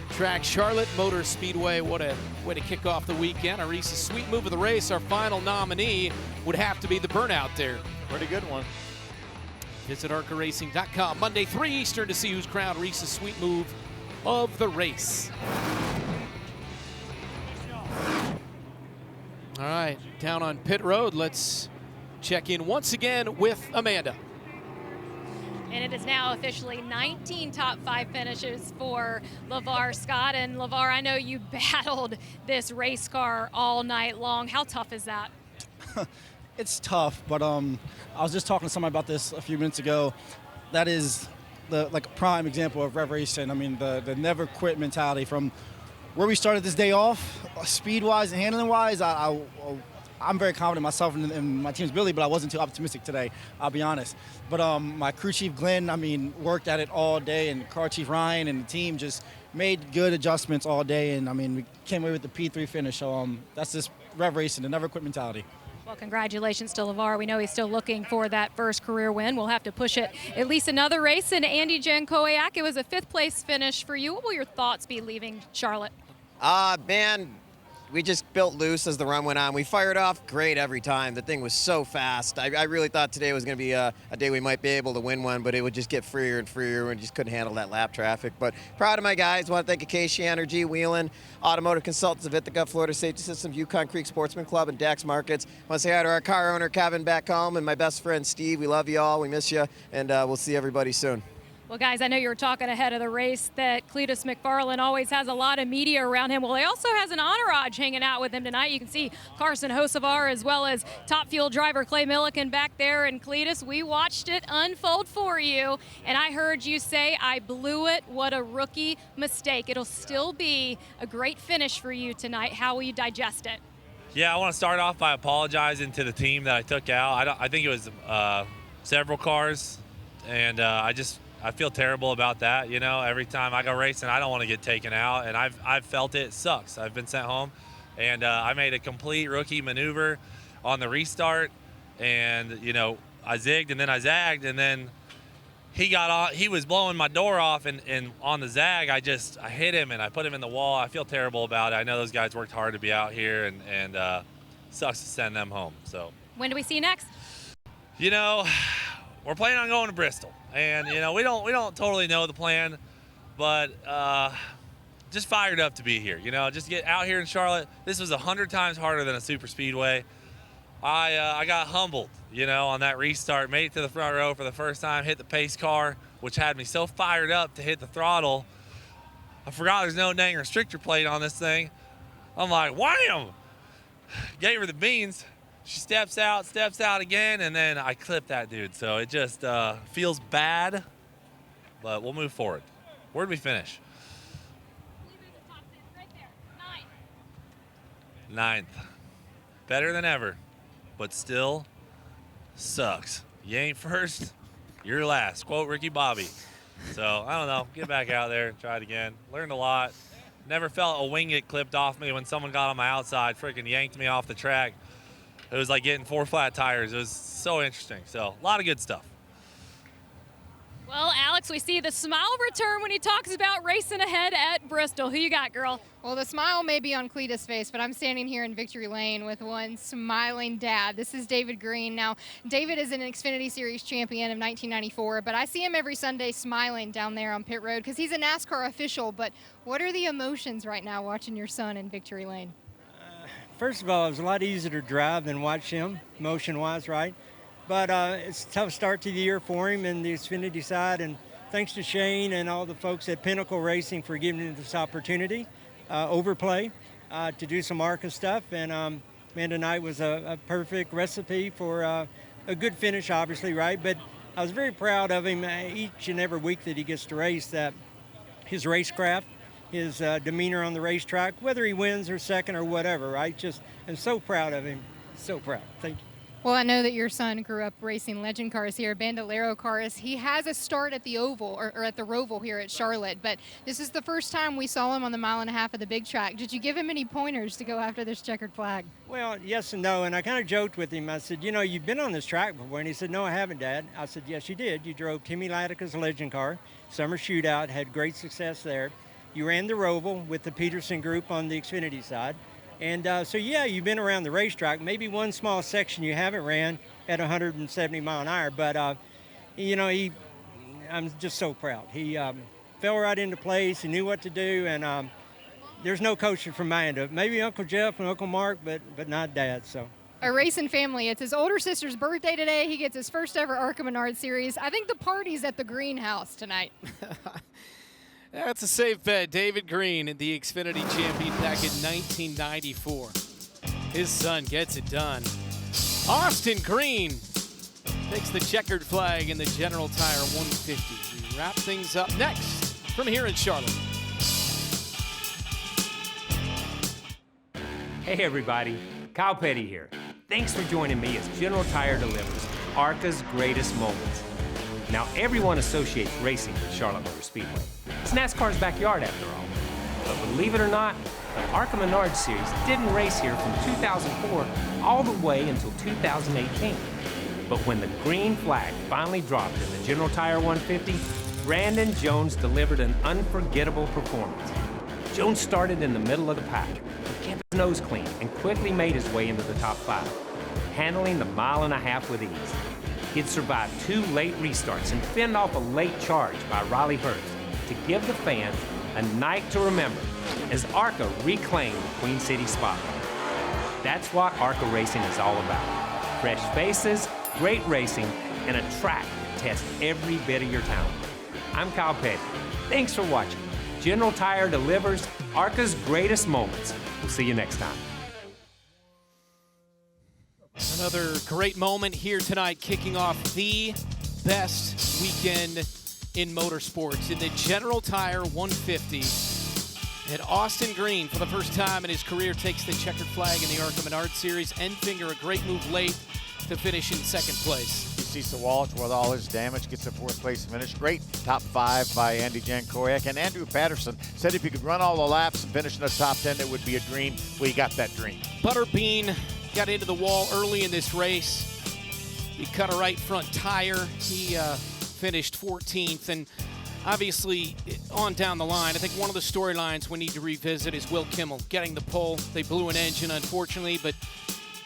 track, Charlotte Motor Speedway. What a way to kick off the weekend. A Reese's sweet move of the race. Our final nominee would have to be the burnout there. Pretty good one. Visit ARCARacing.com Monday 3 Eastern to see who's crowned Reese's sweet move of the race. All right, down on pit road, let's check in once again with Amanda. And it is now officially 19 top 5 finishes for Lavar Scott. And Lavar, I know you battled this race car all night long. How tough is that? It's tough, but I was just talking to somebody about this a few minutes ago. That is the prime example of rev racing. I mean, the never quit mentality from where we started this day off, speed-wise and handling-wise. I'm very confident myself in my team's ability, but I wasn't too optimistic today, I'll be honest. But my crew chief, Glenn, I mean, worked at it all day, and car chief Ryan and the team just made good adjustments all day, and I mean, we came away with the P3 finish. So that's just rev racing, the never quit mentality. Well, congratulations to Lavar. We know he's still looking for that first career win. We'll have to push it at least another race. And Andy Jankowiak, it was a 5th place finish for you. What will your thoughts be leaving Charlotte? Man, we just built loose as the run went on. We fired off great every time. The thing was so fast. I really thought today was going to be a day we might be able to win one, but it would just get freer and freer. We just couldn't handle that lap traffic. But proud of my guys. Want to thank Acacia Energy, Wheelan, Automotive Consultants of Ithaca, Florida Safety Systems, Yukon Creek Sportsman Club, and Dax Markets. Want to say hi to our car owner, Kevin, back home, and my best friend, Steve. We love you all. We miss you, and we'll see everybody soon. Well, guys, I know you were talking ahead of the race that Cletus McFarland always has a lot of media around him. Well, he also has an entourage hanging out with him tonight. You can see Carson Hocevar as well as Top Fuel driver Clay Milliken back there. And Cletus, we watched it unfold for you, and I heard you say, I blew it. What a rookie mistake. It'll still be a great finish for you tonight. How will you digest it? Yeah, I want to start off by apologizing to the team that I took out. I think it was several cars, and I feel terrible about that. You know, every time I go racing, I don't want to get taken out, and I've felt it. It sucks. I've been sent home, and I made a complete rookie maneuver on the restart, and you know, I zigged and then I zagged, and then he got on. He was blowing my door off, and on the zag, I hit him and I put him in the wall. I feel terrible about it. I know those guys worked hard to be out here, and sucks to send them home. So when do we see you next? You know, we're planning on going to Bristol. And you know, we don't totally know the plan, but just fired up to be here. You know, just get out here in Charlotte. This was 100 times harder than a super speedway. I got humbled, you know, on that restart. Made it to the front row for the first time. Hit the pace car, which had me so fired up to hit the throttle. I forgot there's no dang restrictor plate on this thing. I'm like, wham! Gave her the beans. She steps out again, and then I clip that dude. So it just feels bad, but we'll move forward. Where'd we finish? Right there. 9th. Better than ever, but still sucks. You ain't first, you're last. Quote Ricky Bobby. So I don't know. Get back out there and try it again. Learned a lot. Never felt a wing get clipped off me when someone got on my outside, freaking yanked me off the track. It was like getting 4 flat tires. It was so interesting. So a lot of good stuff. Well, Alex, we see the smile return when he talks about racing ahead at Bristol. Who you got, girl? Well, the smile may be on Cletus' face, but I'm standing here in Victory Lane with one smiling dad. This is David Green. Now, David is an Xfinity Series champion of 1994, but I see him every Sunday smiling down there on pit road because he's a NASCAR official. But what are the emotions right now watching your son in Victory Lane? First of all, it was a lot easier to drive than watch him, motion-wise, right? But it's a tough start to the year for him in the Xfinity side, and thanks to Shane and all the folks at Pinnacle Racing for giving him this opportunity, overplay, to do some ARCA stuff. And man, tonight was a perfect recipe for a good finish, obviously, right? But I was very proud of him each and every week that he gets to race, that his racecraft, his demeanor on the racetrack, whether he wins or second or whatever, right? Just, I'm so proud of him. So proud. Thank you. Well, I know that your son grew up racing legend cars here, Bandolero cars. He has a start at the Oval, or at the Roval here at Charlotte, but this is the first time we saw him on the 1.5 miles of the big track. Did you give him any pointers to go after this checkered flag? Well, yes and no, and I kind of joked with him. I said, you know, you've been on this track before, and he said, no, I haven't, Dad. I said, yes, you did. You drove Timmy Latica's legend car, summer shootout, had great success there. You ran the Roval with the Peterson group on the Xfinity side. And so, yeah, you've been around the racetrack. Maybe one small section you haven't ran at 170 mile an hour. But, you know, I'm just so proud. He fell right into place. He knew what to do. And there's no coaching from my end of it. Maybe Uncle Jeff and Uncle Mark, but not Dad. So. A racing family. It's his older sister's birthday today. He gets his first ever ARCA Menards series. I think the party's at the greenhouse tonight. That's a safe bet. David Green, the Xfinity champion back in 1994. His son gets it done. Austin Green takes the checkered flag in the General Tire 150. We wrap things up next from here in Charlotte. Hey everybody, Kyle Petty here. Thanks for joining me as General Tire delivers ARCA's greatest moments. Now, everyone associates racing with Charlotte Motor Speedway. It's NASCAR's backyard after all. But believe it or not, the ARCA Menards series didn't race here from 2004 all the way until 2018. But when the green flag finally dropped in the General Tire 150, Brandon Jones delivered an unforgettable performance. Jones started in the middle of the pack, kept his nose clean, and quickly made his way into the top 5, handling the 1.5 miles with ease. He'd survived 2 late restarts and fended off a late charge by Riley Hurst to give the fans a night to remember as ARCA reclaimed the Queen City spotlight. That's what ARCA racing is all about. Fresh faces, great racing, and a track that tests every bit of your talent. I'm Kyle Petty. Thanks for watching. General Tire delivers ARCA's greatest moments. We'll see you next time. Another great moment here tonight, kicking off the best weekend in motorsports in the General Tire 150. And Austin Green, for the first time in his career, takes the checkered flag in the ARCA Menards Series. Enfinger, a great move late to finish in second place. You see Solich with all his damage gets a 4th place finish. Great top 5 by Andy Jankowiak. And Andrew Patterson said if he could run all the laps and finish in the top 10, it would be a dream. Well, he got that dream. Butterbean got into the wall early in this race. He cut a right front tire. He finished 14th. And obviously, on down the line, I think one of the storylines we need to revisit is Will Kimmel getting the pole. They blew an engine, unfortunately, but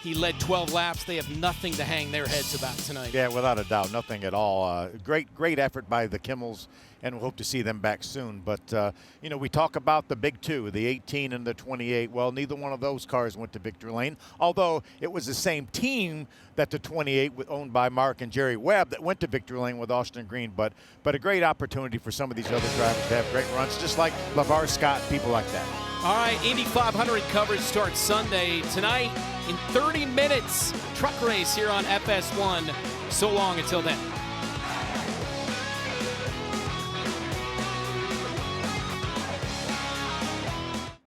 he led 12 laps. They have nothing to hang their heads about tonight. Yeah, without a doubt, nothing at all. Great effort by the Kimmels, and we hope to see them back soon. But, you know, we talk about the big 2, the 18 and the 28. Well, neither one of those cars went to victory lane, although it was the same team that the 28 owned by Mark and Jerry Webb that went to victory lane with Austin Green. But a great opportunity for some of these other drivers to have great runs, just like Lavar Scott, people like that. All right, Indy 500 coverage starts Sunday. Tonight, in 30 minutes, truck race here on FS1. So long until then.